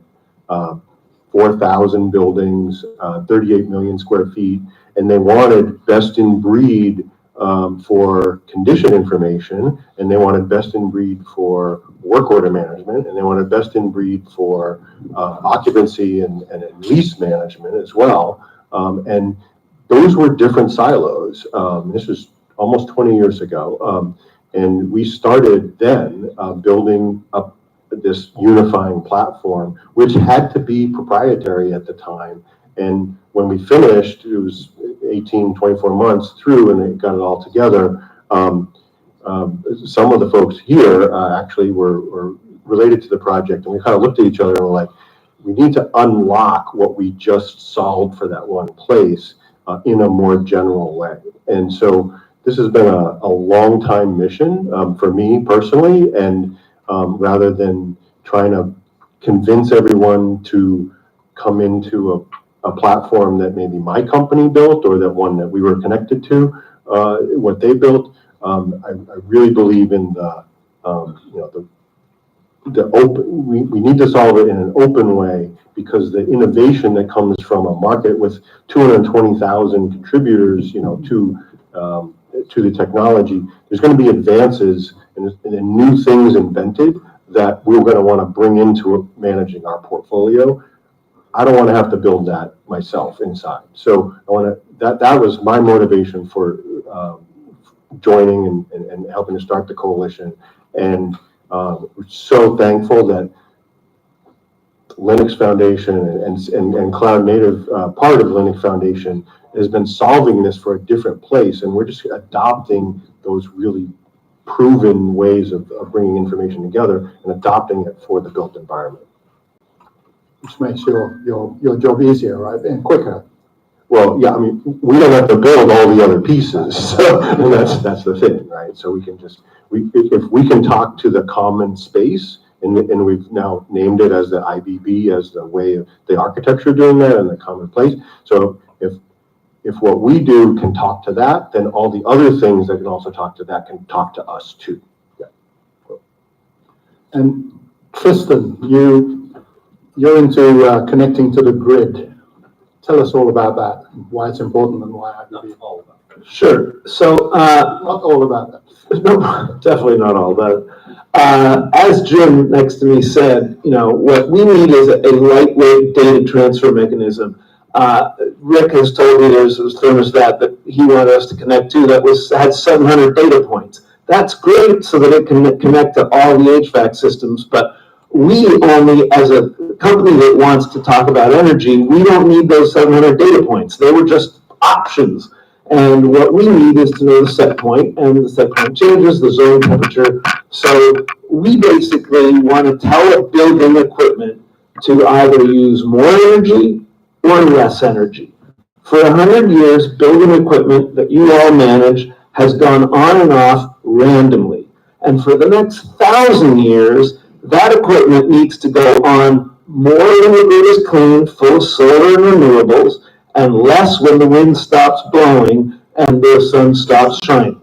4,000 buildings, 38 million square feet, and they wanted best in breed for condition information, and they wanted best in breed for work order management, and they wanted best in breed for occupancy and lease management as well. And those were different silos. This was almost 20 years ago. And we started then building up this unifying platform, which had to be proprietary at the time. And when we finished, it was 18, 24 months through, and it got it all together. Some of the folks here actually were related to the project, and we kind of looked at each other and were like, we need to unlock what we just solved for that one place in a more general way. And so this has been a long time mission for me personally, and rather than trying to convince everyone to come into a platform that maybe my company built or that one that we were connected to, what they built, I really believe in the open. We need to solve it in an open way, because the innovation that comes from a market with 220,000 contributors, to the technology, there's going to be advances and new things invented that we're going to want to bring into managing our portfolio. I don't want to have to build that myself inside. So I want to. That was my motivation for joining and helping to start the coalition. And we're so thankful that Linux Foundation and Cloud Native part of Linux Foundation has been solving this for a different place, and we're just adopting those really proven ways of bringing information together and adopting it for the built environment. Which makes your job easier, right, and quicker. Well, yeah, I mean, we don't have to build all the other pieces, so and that's the thing, right? So we can just if we can talk to the common space, and we've now named it as the IBB, as the way of the architecture doing that and the common place. So if what we do can talk to that, then all the other things that can also talk to that can talk to us too. Yeah. And Tristan, you're into connecting to the grid. Tell us all about that, why it's important and why IBB. All about that. Sure. So not all about that. No, definitely not all about it. As Jim next to me said, what we need is a lightweight data transfer mechanism. Rick has told me there's a thermostat that he wanted us to connect to that had 700 data points. That's great so that it can connect to all the HVAC systems, but we only, as a company that wants to talk about energy, we don't need those 700 data points. They were just options. And what we need is to know the set point, and the set point changes, the zone temperature. So we basically want to tell a building equipment to either use more energy or less energy. For 100 years, building equipment that you all manage has gone on and off randomly. And for the next 1,000 years, that equipment needs to go on more when the grid is clean, full of solar and renewables, and less when the wind stops blowing and the sun stops shining.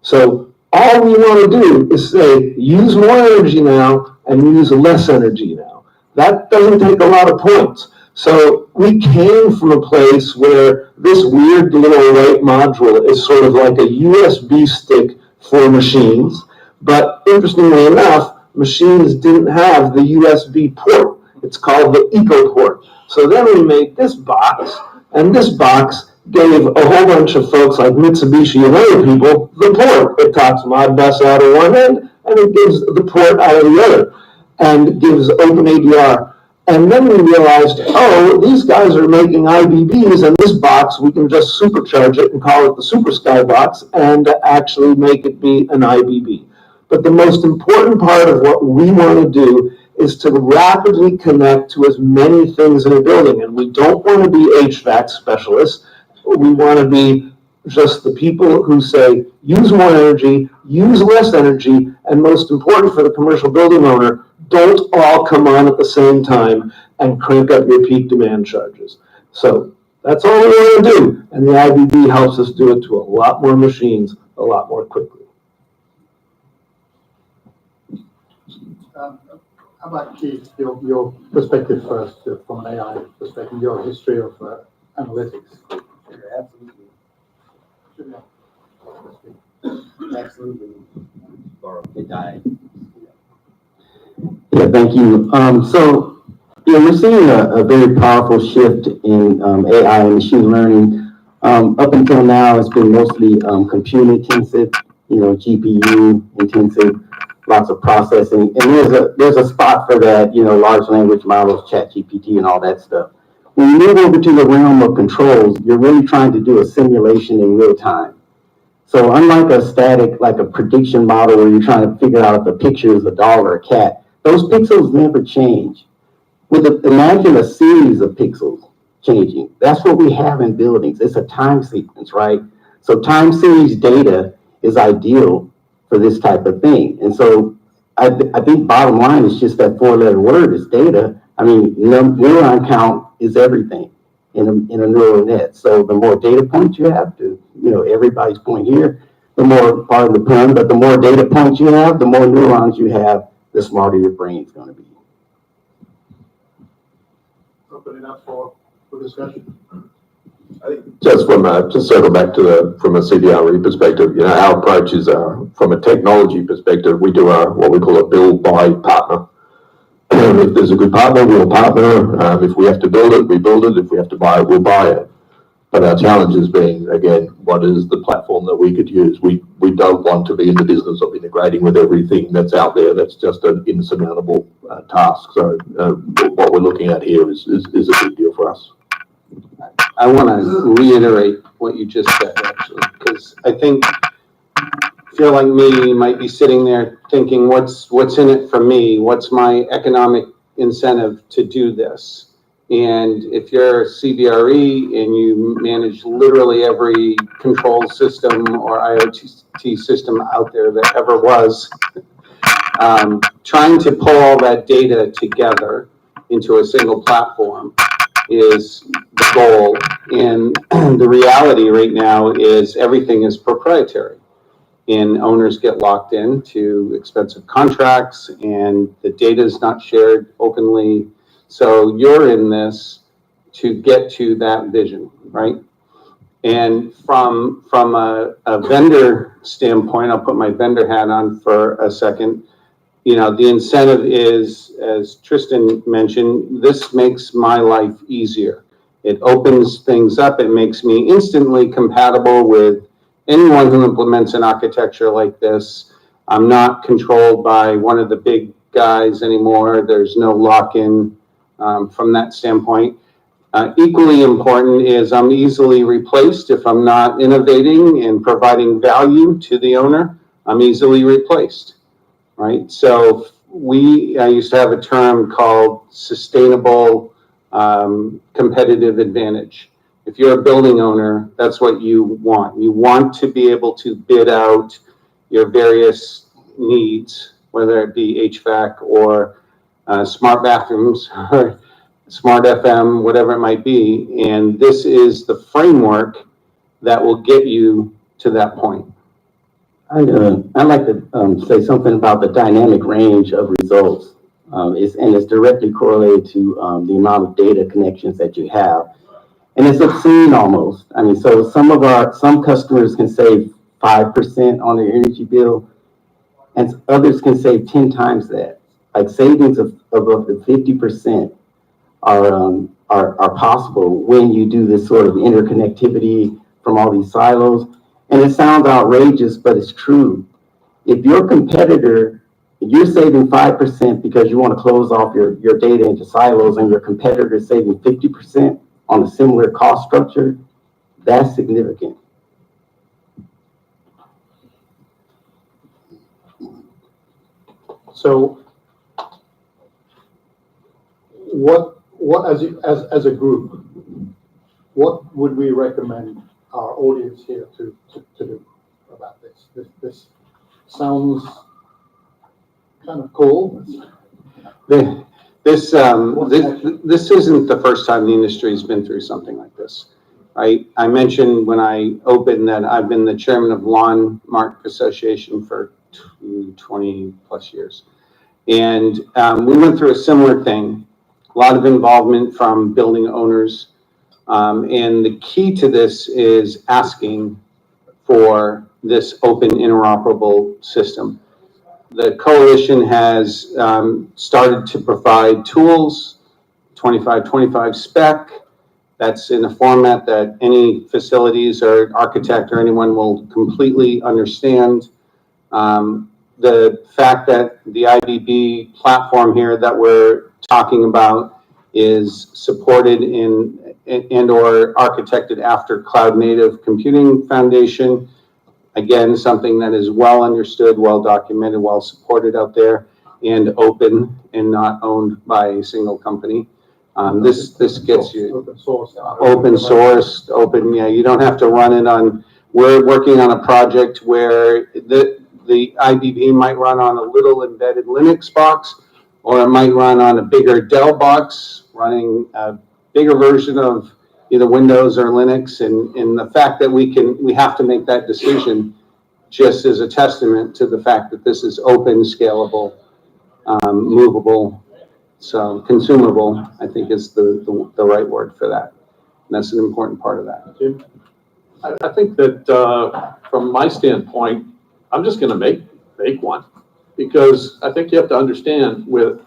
So all we want to do is say, use more energy now and use less energy now. That doesn't take a lot of points. So we came from a place where this weird little white module is sort of like a USB stick for machines. But interestingly enough, machines didn't have the USB port. It's called the Eco port. So then we made this box, and this box gave a whole bunch of folks like Mitsubishi and other people the port. It talks Modbus out of one end, and it gives the port out of the other, and gives OpenADR. And then we realized, oh, these guys are making IBBs, and this box, we can just supercharge it and call it the Super Sky box and actually make it be an IBB. But the most important part of what we want to do is to rapidly connect to as many things in a building. And we don't want to be HVAC specialists. We want to be just the people who say, use more energy, use less energy, and most important for the commercial building owner, don't all come on at the same time and crank up your peak demand charges. So that's all we want to do. And the IBB helps us do it to a lot more machines, a lot more quickly. How about Keith, your perspective first, from an AI perspective, your history of analytics? Absolutely. Yeah, thank you. So, we're seeing a very powerful shift in AI and machine learning. Up until now, it's been mostly compute intensive, GPU intensive, lots of processing. And there's a spot for that, large language models, ChatGPT and all that stuff. When you move over to the realm of controls, you're really trying to do a simulation in real time. So unlike a static, like a prediction model where you're trying to figure out if a picture is a dog or a cat, those pixels never change. Imagine a series of pixels changing. That's what we have in buildings. It's a time sequence, right? So time series data is ideal for this type of thing. And so I think bottom line is just that four-letter word is data. I mean, neuron count is everything in a neural net. So the more data points you have to, everybody's point here, the more, part of the pun, but the more data points you have, the more neurons you have, the smarter your brain's going to be. Open it up for discussion. I think just just circle back to from a CBRE perspective, our approach is from a technology perspective, we do what we call a build, buy, partner. If there's a good partner, we'll partner. If we have to build it, we build it. If we have to buy it, we'll buy it. But our challenge has been, again, what is the platform that we could use? We don't want to be in the business of integrating with everything that's out there. That's just an insurmountable task. So what we're looking at here is a big deal for us. I want to reiterate what you just said, actually, because I think if you're like me, you might be sitting there thinking, what's in it for me? What's my economic incentive to do this? And if you're CBRE and you manage literally every control system or IoT system out there that ever was, trying to pull all that data together into a single platform is the goal. And the reality right now is everything is proprietary. And owners get locked into expensive contracts and the data is not shared openly. So you're in this to get to that vision, right? And from a vendor standpoint, I'll put my vendor hat on for a second. The incentive is, as Tristan mentioned, this makes my life easier. It opens things up. It makes me instantly compatible with anyone who implements an architecture like this. I'm not controlled by one of the big guys anymore. There's no lock-in from that standpoint. Equally important is I'm easily replaced. If I'm not innovating and providing value to the owner, I'm easily replaced, right? So I used to have a term called sustainable competitive advantage. If you're a building owner, that's what you want. You want to be able to bid out your various needs, whether it be HVAC or smart bathrooms, or smart FM, whatever it might be. And this is the framework that will get you to that point. I'd like to say something about the dynamic range of results. It's directly correlated to the amount of data connections that you have. And it's obscene almost. I mean, so some customers can save 5% on their energy bill, and others can save 10 times that. Like savings of up to 50% are possible when you do this sort of interconnectivity from all these silos. And it sounds outrageous, but it's true. If your competitor, if you're saving 5% because you want to close off your data into silos, and your competitor is saving 50% on a similar cost structure, that's significant. So as a group, what would we recommend our audience here to do about this? This sounds kind of cool. This isn't the first time the industry's been through something like this, right? I mentioned when I opened that I've been the chairman of Landmark Association for 20 plus years. And we went through a similar thing, a lot of involvement from building owners. And the key to this is asking for this open interoperable system. The coalition has started to provide tools, 2525 spec. That's in a format that any facilities or architect or anyone will completely understand. The fact that the IBB platform here that we're talking about is supported in and or architected after cloud native computing foundation. Again, something that is well understood, well documented, well supported out there, and open and not owned by a single company. This gets you open source, open. Yeah, you don't have to run it on. We're working on a project where the IBB might run on a little embedded Linux box, or it might run on a bigger Dell box, running a bigger version of either Windows or Linux. And the fact that we have to make that decision just is a testament to the fact that this is open, scalable, movable, so consumable, I think is the right word for that. And that's an important part of that. I think that from my standpoint, I'm just going to make one, because I think you have to understand with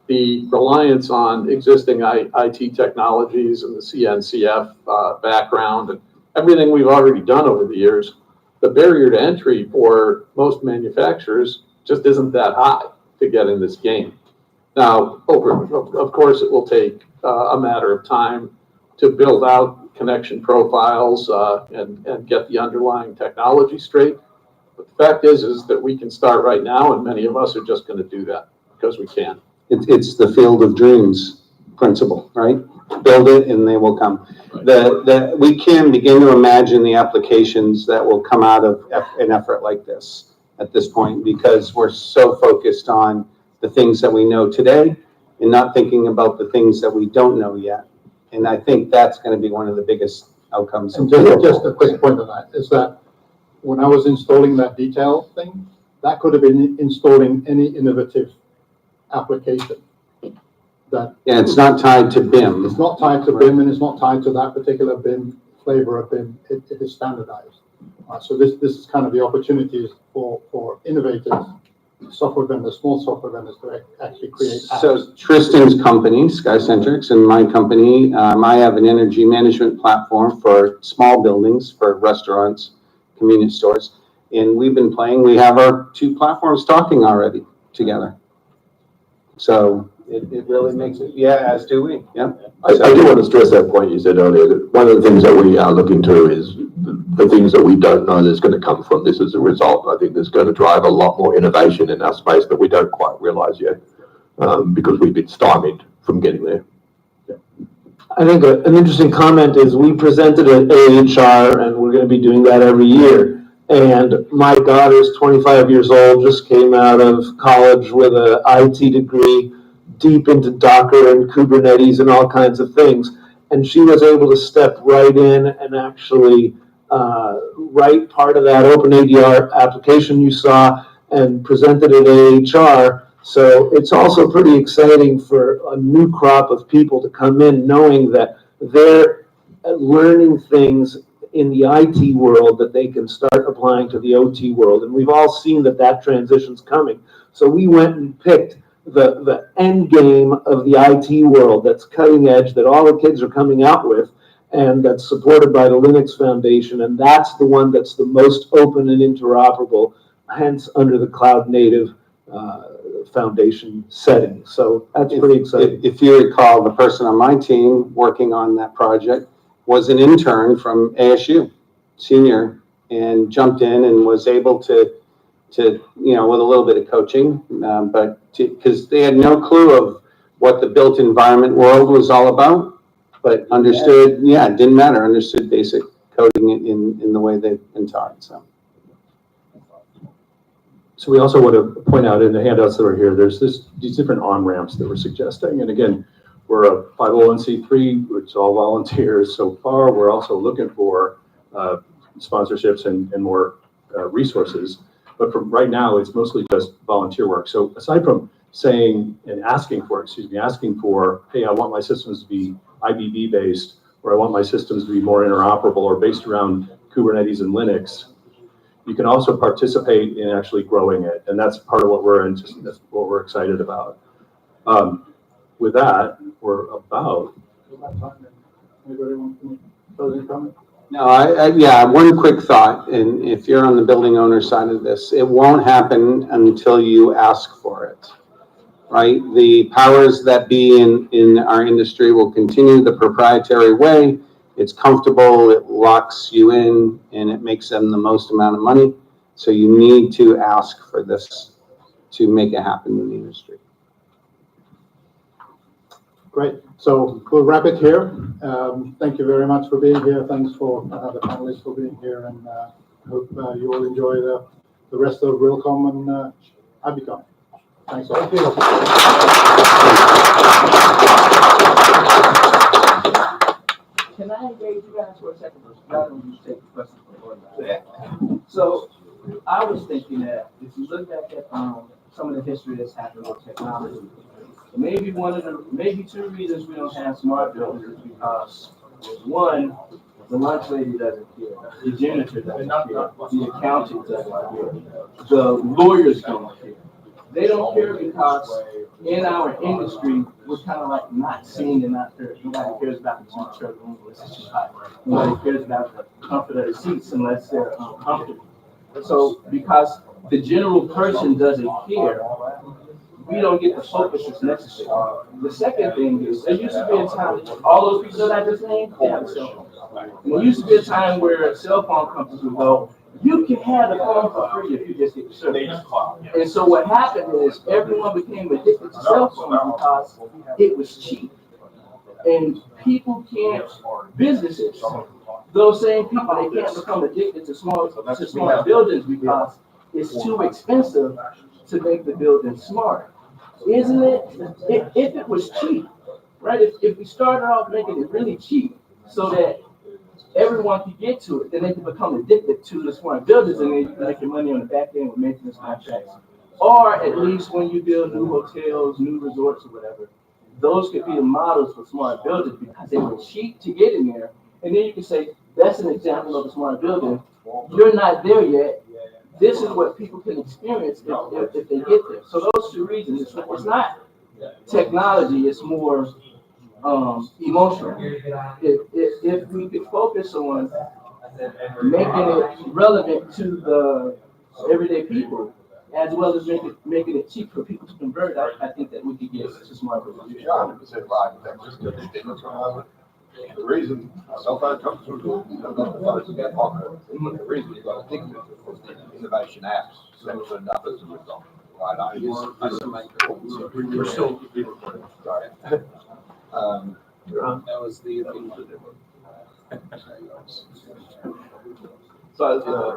the reliance on existing IT technologies and the CNCF background and everything we've already done over the years, the barrier to entry for most manufacturers just isn't that high to get in this game. Now, of course, it will take a matter of time to build out connection profiles and get the underlying technology straight. But the fact is that we can start right now, and many of us are just going to do that because we can. It's the field of dreams principle, right? Build it and they will come. We can begin to imagine the applications that will come out of an effort like this at this point, because we're so focused on the things that we know today and not thinking about the things that we don't know yet. And I think that's going to be one of the biggest outcomes. And just a quick point on that is that when I was installing that detail thing, that could have been installing any innovative application. That it's not tied to BIM. It's not tied to BIM, and it's not tied to that particular BIM flavor of BIM. It is standardized. So this is kind of the opportunities for innovators, software vendors, small software vendors to actually create apps. So Tristan's company, SkyCentrics, and my company, I have an energy management platform for small buildings, for restaurants, convenience stores, and we've been playing. We have our two platforms talking already together. So it really makes it, as do we. Yeah. I do want to stress that point you said earlier, that one of the things that we are looking to is the things that we don't know that's going to come from this as a result. I think there's going to drive a lot more innovation in our space that we don't quite realize yet, because we've been stymied from getting there. I think an interesting comment is we presented at AHR, and we're going to be doing that every year. And my daughter's 25 years old, just came out of college with an IT degree, deep into Docker and Kubernetes and all kinds of things. And she was able to step right in and actually write part of that OpenADR application you saw and presented it at AHR. So it's also pretty exciting for a new crop of people to come in knowing that they're learning things in the IT world that they can start applying to the OT world. And we've all seen that that transition's coming. So we went and picked the end game of the IT world that's cutting edge, that all the kids are coming out with, and that's supported by the Linux Foundation. And that's the one that's the most open and interoperable, hence under the cloud native foundation setting. So that's pretty exciting. If you recall, the person on my team working on that project was an intern from ASU, senior, and jumped in and was able to with a little bit of coaching, because they had no clue of what the built environment world was all about, but understood, it didn't matter, understood basic coding in the way they've been taught, so. So we also want to point out in the handouts that are here, there's these different on-ramps that we're suggesting. And again, we're a 501c3, which is all volunteers so far. We're also looking for sponsorships and more resources. But from right now, it's mostly just volunteer work. So aside from saying and asking for, hey, I want my systems to be IBB based, or I want my systems to be more interoperable or based around Kubernetes and Linux, you can also participate in actually growing it. And that's part of what that's what we're excited about. With that, we're about. Anybody want to close any comment? No, one quick thought, and if you're on the building owner side of this, it won't happen until you ask for it, right? The powers that be in our industry will continue the proprietary way. It's comfortable, it locks you in, and it makes them the most amount of money. So you need to ask for this to make it happen in the industry. Great. So we'll wrap it here. Thank you very much for being here. Thanks for the panelists for being here, and hope you all enjoy the rest of Realcom and Abicom. Thanks all. Can I engage you guys for a second? Rather than just take the question from the So I was thinking that if you look back at some of the history that's happened with technology, maybe two reasons we don't have smart buildings is because one, the lunch lady doesn't care, the janitor doesn't care, the accountant doesn't care, the lawyers don't care. They don't care because in our industry, we're kind of like not seen and not heard. Nobody cares about the temperature of the room unless it's too hot. Nobody cares about the comfort of the seats unless they're uncomfortable. So because the general person doesn't care, we don't get the focus that's necessary. The second thing is, there used to be a time, all those people that I just named, they have a cell phone. And there used to be a time where cell phone companies would go, you can have the phone for free if you just get the service. And so what happened is everyone became addicted to cell phones because it was cheap. And people can't, businesses, those same people, they can't become addicted to small buildings because it's too expensive to make the building smart. Isn't it? If it was cheap, right? If we started off making it really cheap so that everyone could get to it, then they could become addicted to the smart buildings, and then you can make your money on the back end with maintenance contracts. Or at least when you build new hotels, new resorts, or whatever, those could be the models for smart buildings because they were cheap to get in there. And then you can say, that's an example of a smart building. You're not there yet. This is what people can experience if they get there. So those two reasons, it's not technology, it's more emotional. If we could focus on making it relevant to the everyday people, as well as making it cheap for people to convert, I think that we could get to smart buildings. You're 100% right. The reason cell phone companies the reason you got addicted was the innovation apps that turned up as a result. Right? We're still sorry. That was the thing to do. So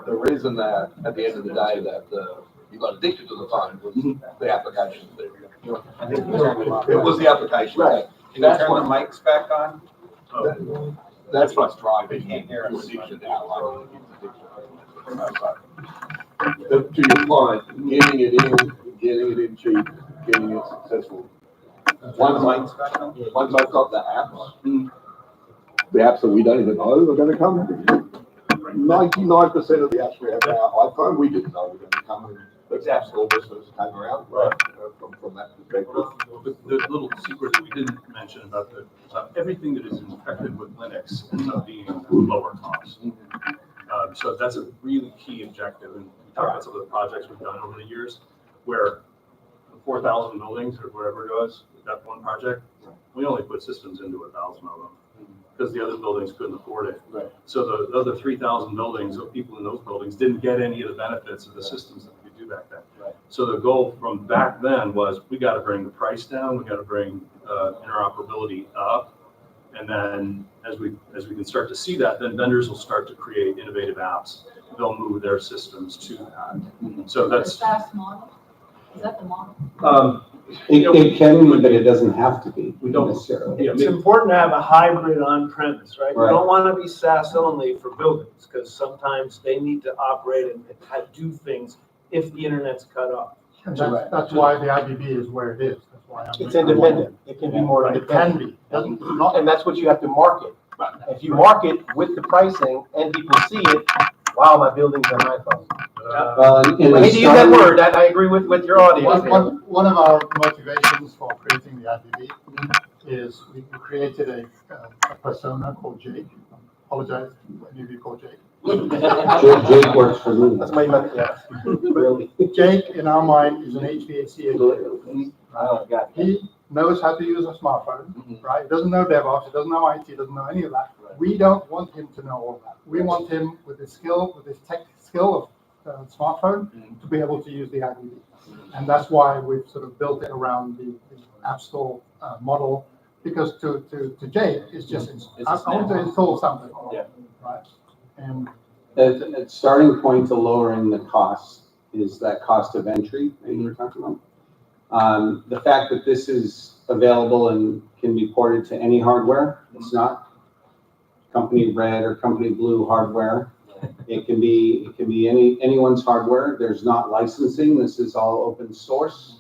the reason that at the end of the day that the You got addicted to the phone with the application. It was the application. Right. Can you turn the mics back on? That's what's driving. You can't hear an addiction now. To your point, getting it in cheap, getting it successful. Once I've got the apps that we don't even know are gonna come. 99% of the apps we have on our iPhone, we didn't know were gonna come in. That's all this came around, right? From that perspective. The little secret that we didn't mention about everything that is infected with Linux ends up being lower cost. So that's a really key objective. And we talk about some of the projects we've done over the years where 4,000 buildings or wherever it was, that one project, we only put systems into 1,000 of them because the other buildings couldn't afford it. Right. So the other 3,000 buildings, or people in those buildings, didn't get any of the benefits of the systems that we could do back then. Right. So the goal from back then was we got to bring the price down, we got to bring interoperability up, and then as we can start to see that, then vendors will start to create innovative apps. They'll move their systems to that. So that's The SaaS model, is that the model? It can be, but it doesn't have to be. We don't necessarily. Yeah, It's important to have a hybrid on-premise, right? You Right. don't want to be SaaS only for buildings, because sometimes they need to operate and do things if the internet's cut off. And that's why the IBB is where it is. That's why It's independent. It can be more It can independent. be. It's not. And that's what you have to market. If you market with the pricing and people see it, wow, my building's on my phone. In I the hate to use that starting- word, I agree with your audience. One of our motivations for creating the IBB is we created a persona called Jake. I apologize to any of you called Jake. Jake works for me. That's my, yeah. Really. Jake, in our mind, is an HVAC engineer. Oh, got it. He knows how to use a smartphone, right? He doesn't know DevOps, he doesn't know IT, he doesn't know any of that. We don't want him to know all that. We want him with his skill, with his tech skill of smartphone, to be able to use the IBB. And that's why we've sort of built it around the App Store model, because to Jake, it's just, I want to install something. Yeah. Right? And A starting point to lowering the cost is that cost of entry that you were talking about. The fact that this is available and can be ported to any hardware, it's not company red or company blue hardware. It can be anyone's hardware. There's not licensing. This is all open source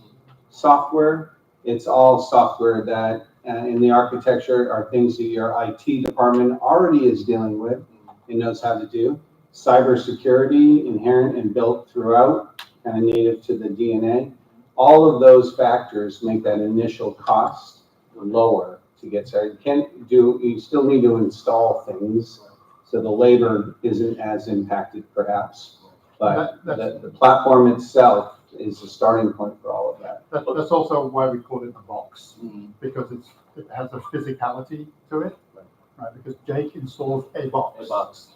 software. It's all software that in the architecture are things that your IT department already is dealing with and knows how to do. Cybersecurity, inherent and built throughout, kind of native to the DNA. All of those factors make that initial cost lower to get started. You still need to install things, so the labor isn't as impacted perhaps, but the platform itself is the starting point for all of that. that's also why we call it a box, because it has a physicality to it, right? Because Jake installs a box.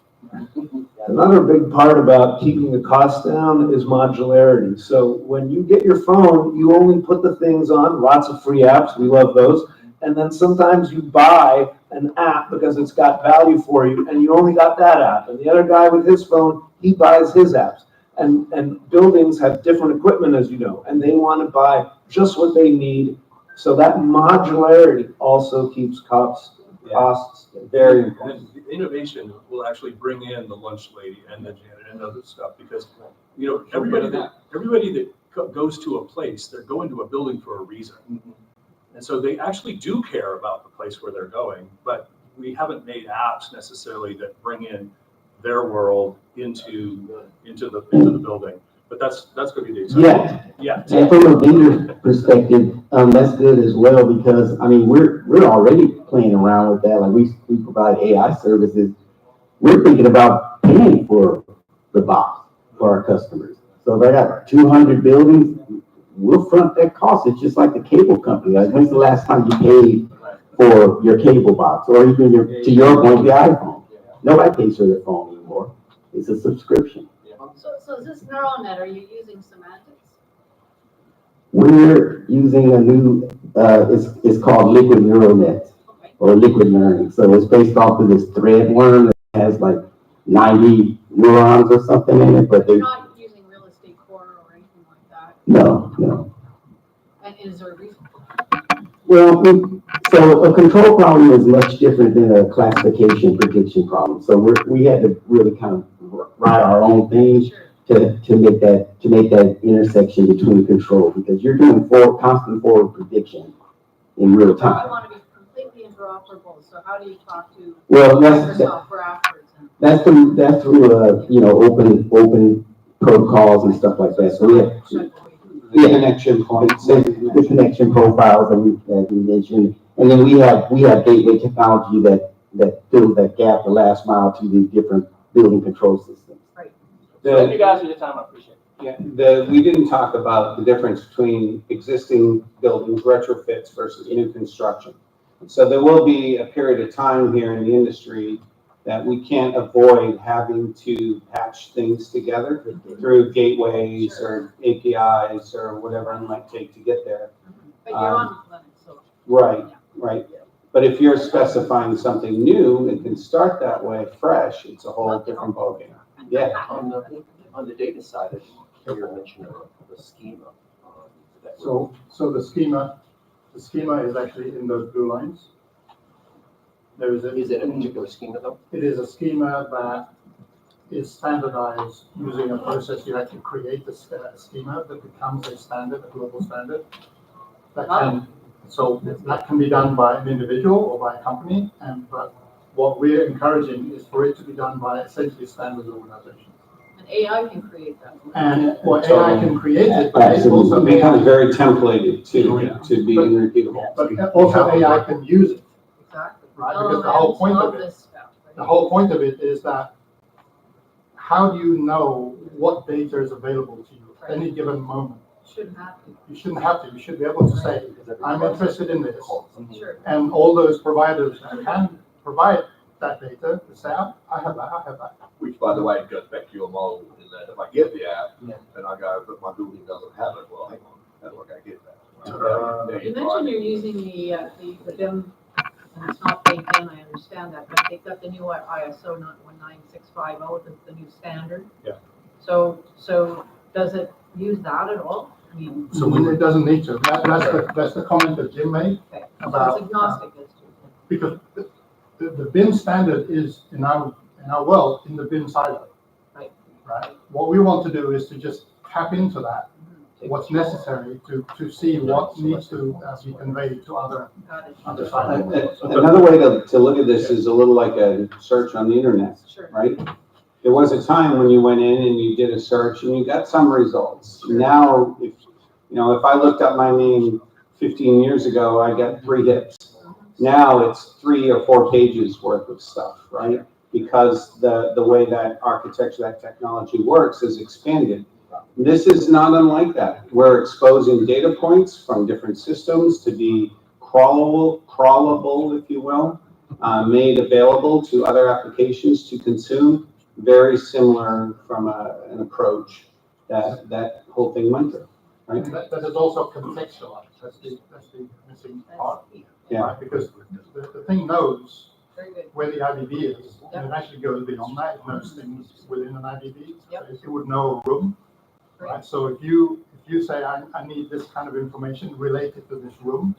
Another big part about keeping the cost down is modularity. So when you get your phone, you only put the things on, lots of free apps, we love those. And then sometimes you buy an app because it's got value for you and you only got that app. And the other guy with his phone, he buys his apps. And buildings have different equipment, as you know, and they want to buy just what they need. So that modularity also keeps costs very important. And innovation will actually bring in the lunch lady and the janitor and other stuff because, everybody that goes to a place, they're going to a building for a reason. And so they actually do care about the place where they're going, but we haven't made apps necessarily that bring in their world into the building. But that's going to be the exciting. Yeah. And from a vendor perspective, that's good as well, because I mean we're already playing around with that. Like we provide AI services. We're thinking about paying for the box for our customers. So if I got 200 buildings, we'll front that cost. It's just like the cable company. Like when's the last time you paid for your cable box, or even to your point, the iPhone? Nobody pays for their phone anymore. It's a subscription. So is this neural net, are you using semantics? We're using a new, it's called liquid neural net or liquid learning. So it's based off of this thread worm that has like 90 neurons or something in it, but You're not using real estate core or anything No. And is there a reason? Well, so a control problem is much different than a classification prediction problem. So we had to really kind of write our own thing to make that intersection between control, because you're doing constant forward prediction in real I time. want to be completely interoperable, so how do you talk to Well, Microsoft for afterwards? that's through open protocols and stuff like that. So we have Connection points. the connection profiles that we mentioned, and then we have gateway technology that fills that gap, the last mile to the different building control systems. Right. Thank you guys for your time, I appreciate it. Yeah, we didn't talk about the difference between existing buildings, retrofits versus new construction. So there will be a period of time here in the industry that we can't avoid having to patch things together through gateways or APIs or whatever it might take to get there. But you're on Linux, so. Right. But if you're specifying something new, it can start that way, fresh, it's a whole different ballgame. Yeah. On the data side, you mentioned the schema. So the schema is actually in those blue lines. Is it a particular schema though? It is a schema that is standardized using a process. You actually create a schema that becomes a standard, a global standard. So that can be done by an individual or by a company, but what we're encouraging is for it to be done by essentially standards organizations. And AI can create that. And AI can create it, but it Absolutely. also It becomes very templated to be repeatable. But also AI can use it. Exactly. Right, because the whole point of it, the whole point of it is that how do you know what data is available to you at any given moment? Shouldn't have to. You shouldn't have to. You should be able to say, I'm interested in this. Sure. And all those providers that can provide that data, to say, I have that. Which, by the way, goes back to your model, in that if I get the app, and I go, but my building doesn't have it, well, hang on, how do I get that? You mentioned you're using the BIM, and it's not baked in, I understand that, but they've got the new ISO 19650, the new standard. Yeah. So does it use that at all? I mean. So it doesn't need to. That's the comment that Jim made about. It's agnostic as to. Because the BIM standard is in our world in the BIM silo. Right. What we want to do is to just tap into that, what's necessary to see what needs to be conveyed to other silos. Another way to look at this is a little like a search on the internet, right? There was a time when you went in and you did a search and you got some results. Now, if I looked up my name 15 years ago, I got 3 hits. Now it's 3 or 4 pages worth of stuff, right? Because the way that architecture, that technology works is expanded. This is not unlike that. We're exposing data points from different systems to be crawlable, if you will, made available to other applications to consume. Very similar from an approach that whole thing went through, right? That is also contextualized. That's the missing part. Yeah. Right? Because the thing knows where the IBB is, and it actually goes beyond that. It knows things within an IBB. Yep. It would know a room. Right. So if you say I need this kind of information related to this room,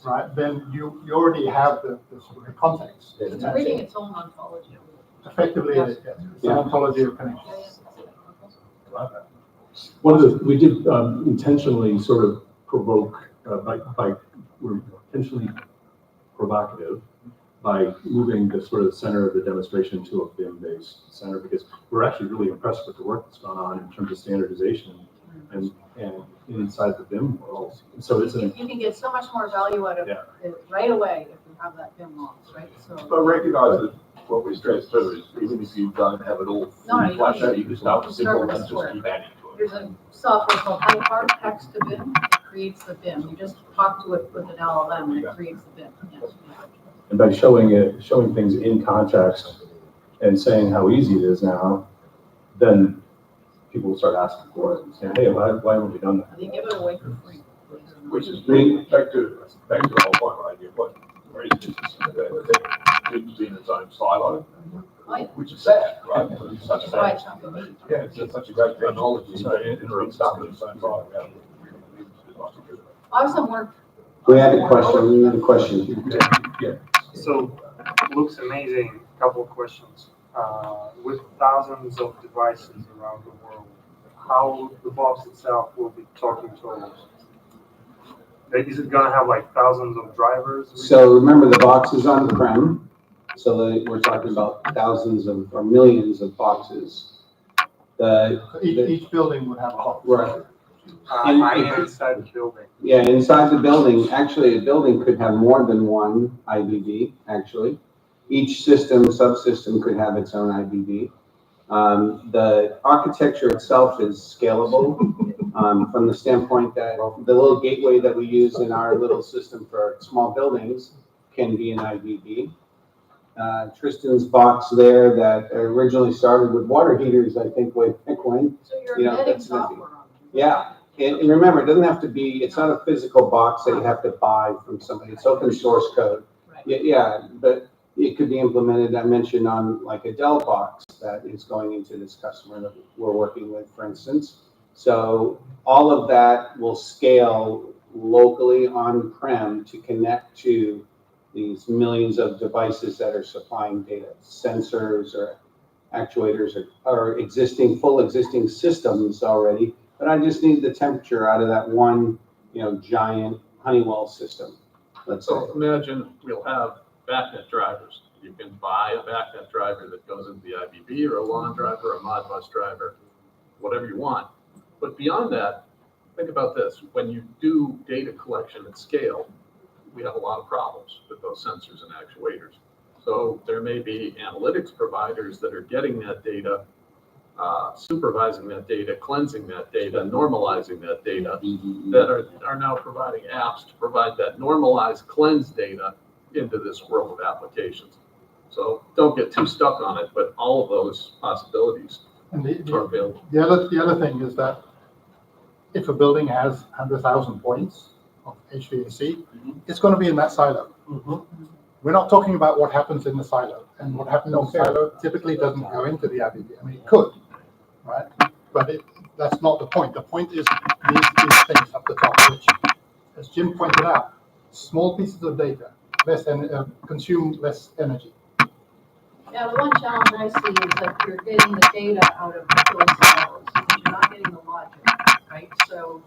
right, then you already have the context. It's reading its own ontology. Effectively, it's an ontology of connections. We did intentionally sort of provoke we're intentionally provocative by moving the sort of center of the demonstration to a BIM-based center, because we're actually really impressed with the work that's gone on in terms of standardization and inside the BIM world. So you can get so much more value out of it right away if you have that BIM model, right? So. But recognize that what we stress too is even if you don't have it all fully flushed out, you can start with simple and just keep adding to it. There's a software called HighPart, text to BIM. It creates the BIM. You just talk to it with an LLM and it creates the BIM. Yes. And by showing things in context and saying how easy it is now, then people will start asking for it and saying, hey, why haven't we done that? They give it away for free. Which is back to the whole point, right? Your point, right? shouldn't be in its own silo, Right. which is sad, right? But it's such That's why a, it's not for me. yeah, it's just such a great technology, so it's been stuck in its own silo. I have some work. We had a question. Yeah. So, looks amazing. Couple of questions. With thousands of devices around the world, how the box itself will be talking to all of us? Like, is it gonna have like thousands of drivers? So remember, the box is on-prem, so we're talking about thousands of, or millions of boxes. Each building would have a box. Right. Inside the building. Yeah, inside the building, actually, a building could have more than one IBB, actually. Each system, subsystem could have its own IBB. The architecture itself is scalable from the standpoint that the little gateway that we use in our little system for small buildings can be an IBB. Tristan's box there that originally started with water heaters, I think, way back when. So you're You know, embedding that's software on it. Yeah, and remember, it doesn't have to be, it's not a physical box that you have to buy from somebody, it's open source code. Right. Yeah, but it could be implemented, I mentioned, on like a Dell box that is going into this customer that we're working with, for instance. So all of that will scale locally on-prem to connect to these millions of devices that are supplying data, sensors or actuators or full existing systems already. But I just need the temperature out of that one, giant Honeywell system, let's say. So imagine we'll have BACnet drivers. You can buy a BACnet driver that goes into the IBB or a LAN driver, a Modbus driver, whatever you want. But beyond that, think about this. When you do data collection at scale, we have a lot of problems with those sensors and actuators. So there may be analytics providers that are getting that data, supervising that data, cleansing that data, normalizing that data, that are now providing apps to provide that normalized, cleansed data into this world of applications. So don't get too stuck on it, but all of those possibilities And are available. the other thing is that if a building has 100,000 points of HVAC, it's going to be in that silo. We're not talking about what happens in the silo, and what happens in the silo typically doesn't go into the IBB. I mean, it could, right? But that's not the point. The point is these things at the top, which, as Jim pointed out, small pieces of data, consume less energy. Yeah, the one challenge I see is that you're getting the data out of those silos, but you're not getting the logic, right? So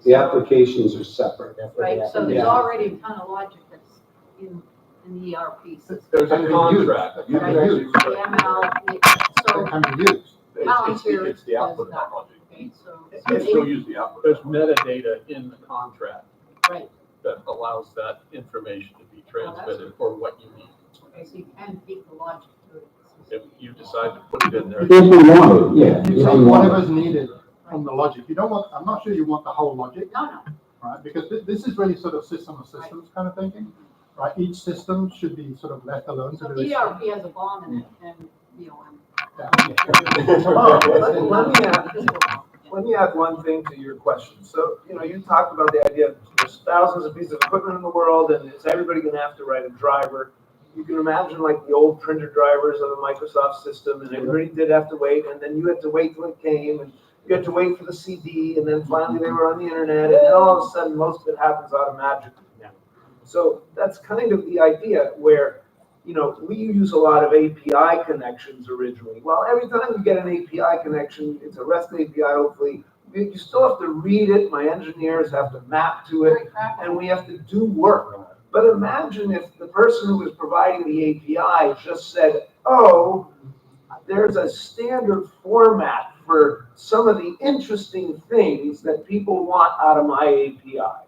The applications are separate. right, so there's Yeah. already a ton of logic that's in the ERP system. There's a contract. That can be used. The ML, so That can be used. Palantir It's the does output of that. that logic. Okay, so You still use the output. There's metadata in the contract right, that allows that information to be transmitted for what you need. okay, so you can take the logic to it. If you decide to put it in there. If we want it, yeah. You if we take want it. whatever's needed from the logic. You don't want, I'm not sure you want the whole logic, No, right? Because this is really sort of system of systems kind of thinking, right? Each system should be sort of left alone to so do its. ERP has a bomb in it, and, Yeah. Let me add one thing to your question. So, you talked about the idea of there's thousands of pieces of equipment in the world, and is everybody going to have to write a driver? You can imagine like the old printer drivers of the Microsoft system, and everybody did have to wait, and then you had to wait till it came, and you had to wait for the CD, and then finally they were on the internet, and then all of a sudden most of it happens automatically now. So that's kind of the idea where, we use a lot of API connections originally. Well, every time you get an API connection, it's a REST API, hopefully, you still have to read it. My engineers have to map to it, and we have to do work. But imagine if the person who was providing the API just said, oh, there's a standard format for some of the interesting things that people want out of my API.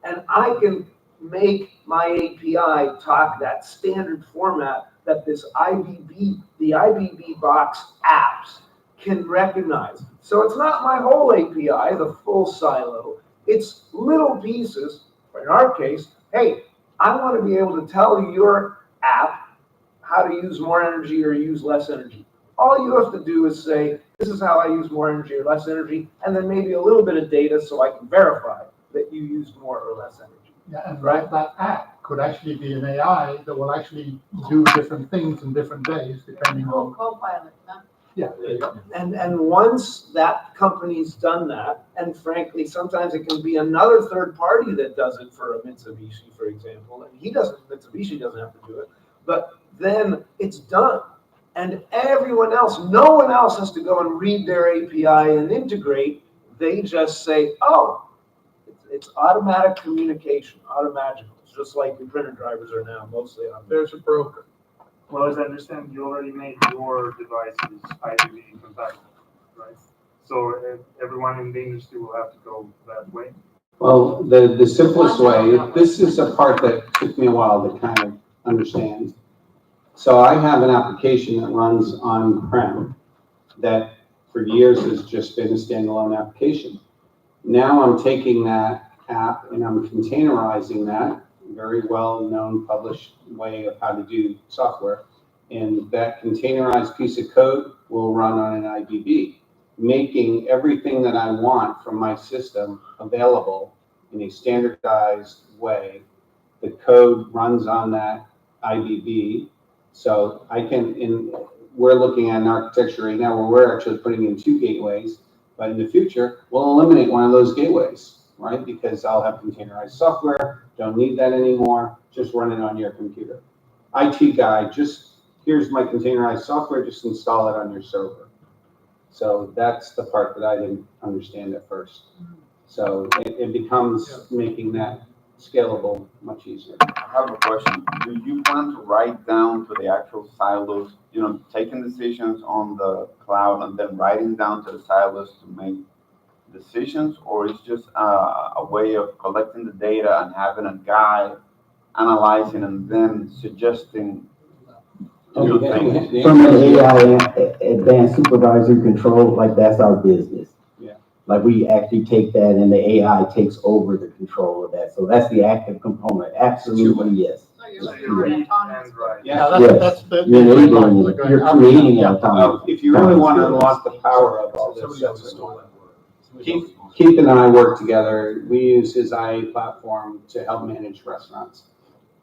And I can make my API talk that standard format that this the IBB box apps can recognize. So it's not my whole API, the full silo. It's little pieces. In our case, hey, I want to be able to tell your app how to use more energy or use less energy. All you have to do is say, this is how I use more energy or less energy, and then maybe a little bit of data so I can verify that you used more or less energy. Yeah, and that app could actually be an AI that will actually do different things in different days depending on. Co-pilot, huh? Yeah, there you go. And once that company's done that, and frankly, sometimes it can be another third party that does it for a Mitsubishi, for example, and Mitsubishi doesn't have to do it, but then it's done. And everyone else, no one else has to go and read their API and integrate. They just say, oh, it's automatic communication, automagical. It's just like the printer drivers are now mostly on. There's a broker. Well, as I understand, you already made your devices IDV compatible, right? So everyone in the industry will have to go that way. Well, the simplest way, this is a part that took me a while to kind of understand. So I have an application that runs on-prem that for years has just been a standalone application. Now I'm taking that app and I'm containerizing that, very well-known published way of how to do software. And that containerized piece of code will run on an IDB, making everything that I want from my system available in a standardized way. The code runs on that IDB. So I can, we're looking at an architecture right now where we're actually putting in 2 gateways, but in the future, we'll eliminate one of those gateways, right? Because I'll have containerized software, don't need that anymore, just run it on your computer. IT guy, just here's my containerized software, just install it on your server. So that's the part that I didn't understand at first. So it becomes making that scalable much easier. I have a question. Do you plan to write down to the actual silos, taking decisions on the cloud and then writing down to the silos to make decisions, or is just a way of collecting the data and having a guy analyzing and then suggesting new things? From an AI advanced supervisory control, like that's our business. Yeah. Like we actually take that and the AI takes over the control of that. So that's the active component. Absolutely, yes. So you're an autonomous. Yeah, Yes, you're enabling it. You're creating an autonomous. if you really want to unlock the power of all this, that's what Keith and I work together. We use his IA platform to help manage restaurants.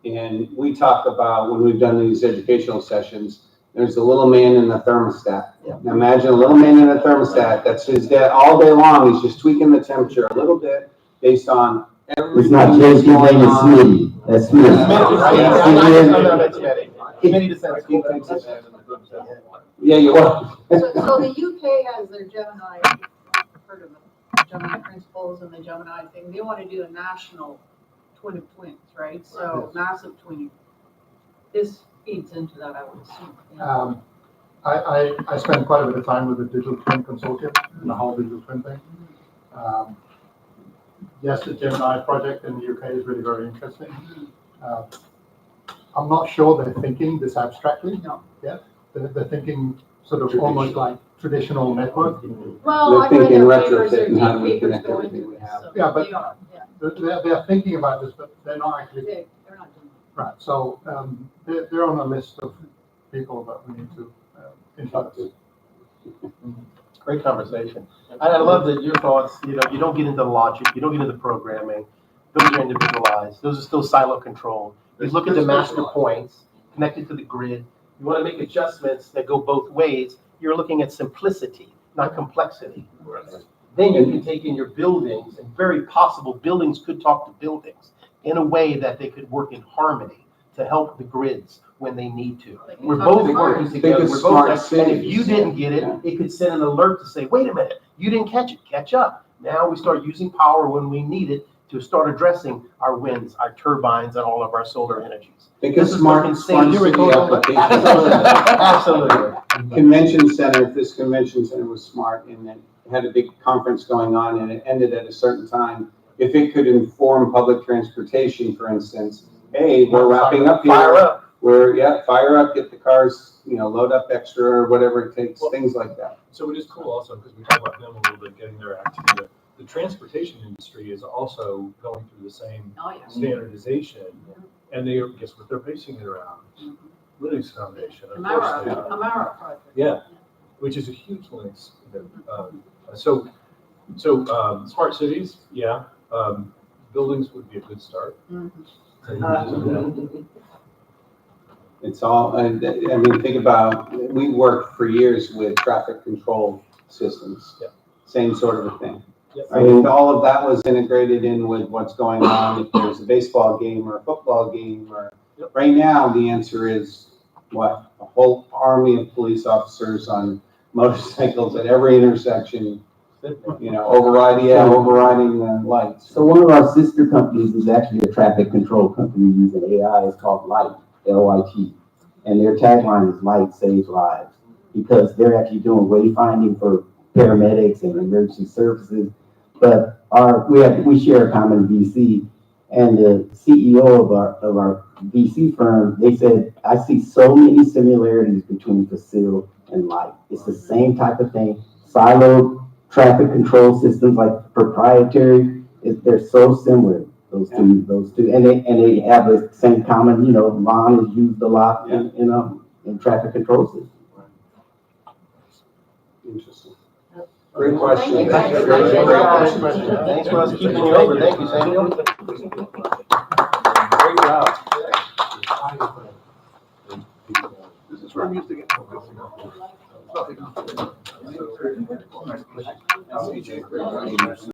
And we talk about, when we've done these educational sessions, there's a little man in the thermostat. Yeah. Now imagine a little man in a thermostat that's his day, all day long, he's just tweaking the temperature a little bit based on everything. It's not James, it's Smitty. That's Smitty. Yeah, you are. So the UK has their Gemini, I've heard of the Gemini principles and the Gemini thing. They want to do a national twin of twins, right? So massive twinning. This feeds into that, I would assume. Yeah. I spend quite a bit of time with the Digital Twin Consortium and the whole digital twin thing. Yes, the Gemini project in the UK is really very interesting. I'm not sure they're thinking this abstractly. No. Yeah, they're thinking sort of almost like traditional network. Well, They're I read thinking their papers, retrofit their and how do deep we papers connect go everything into we it. have. So Yeah, but they are, yeah. They're thinking about this, but they're not actually. They're not doing it. Right, so they're on a list of people that we need to influence. Great conversation. And I love that your thoughts, you don't get into the logic, you don't get into the programming. Those are individualized. Those are still silo controlled. You look at the master points connected to the grid. You want to make adjustments that go both ways. You're looking at simplicity, not complexity. Then you can take in your buildings, and very possible buildings could talk to buildings in a way that they could work in harmony to help the grids when they need to. We're both working together. We're both, and if you didn't get it, it could send an alert to say, wait a minute, you didn't catch it, catch up. Now we start using power when we need it to start addressing our winds, our turbines, and all of our solar energies. Think of smart city applications. Absolutely. Convention center, if this convention center was smart and it had a big conference going on and it ended at a certain time, if it could inform public transportation, for instance, hey, we're wrapping up here. Fire up. Fire up, get the cars, load up extra or whatever it takes, things like that. So it is cool also, because we talk about them a little bit, getting their act together. The transportation industry is also going through the same standardization, and guess what they're basing it around? Linux Foundation. Amara project. Yeah, which is a huge Linux. So smart cities, buildings would be a good start. It's all, I mean, think about, we worked for years with traffic control systems. Yeah. Same sort of a thing. Yep. Right, if all of that was integrated in with what's going on, if there's a baseball game or a football game, or, right now, the answer is, what? A whole army of police officers on motorcycles at every intersection, you know, overriding the lights. So one of our sister companies is actually a traffic control company using AI. It's called Light, L-Y-T. And their tagline is Light Saves Lives, because they're actually doing wayfinding for paramedics and emergency services. But we share a common VC, and the CEO of our VC firm, they said, I see so many similarities between Facil and Light. It's the same type of thing. Siloed traffic control systems, like proprietary, they're so similar. Those two, and they have the same common, you know, Ron is used a lot in traffic control systems. Interesting. Great question. Thank you. Thanks for us keeping you over. Thank you, Sam. Great job. This is where I'm used to getting.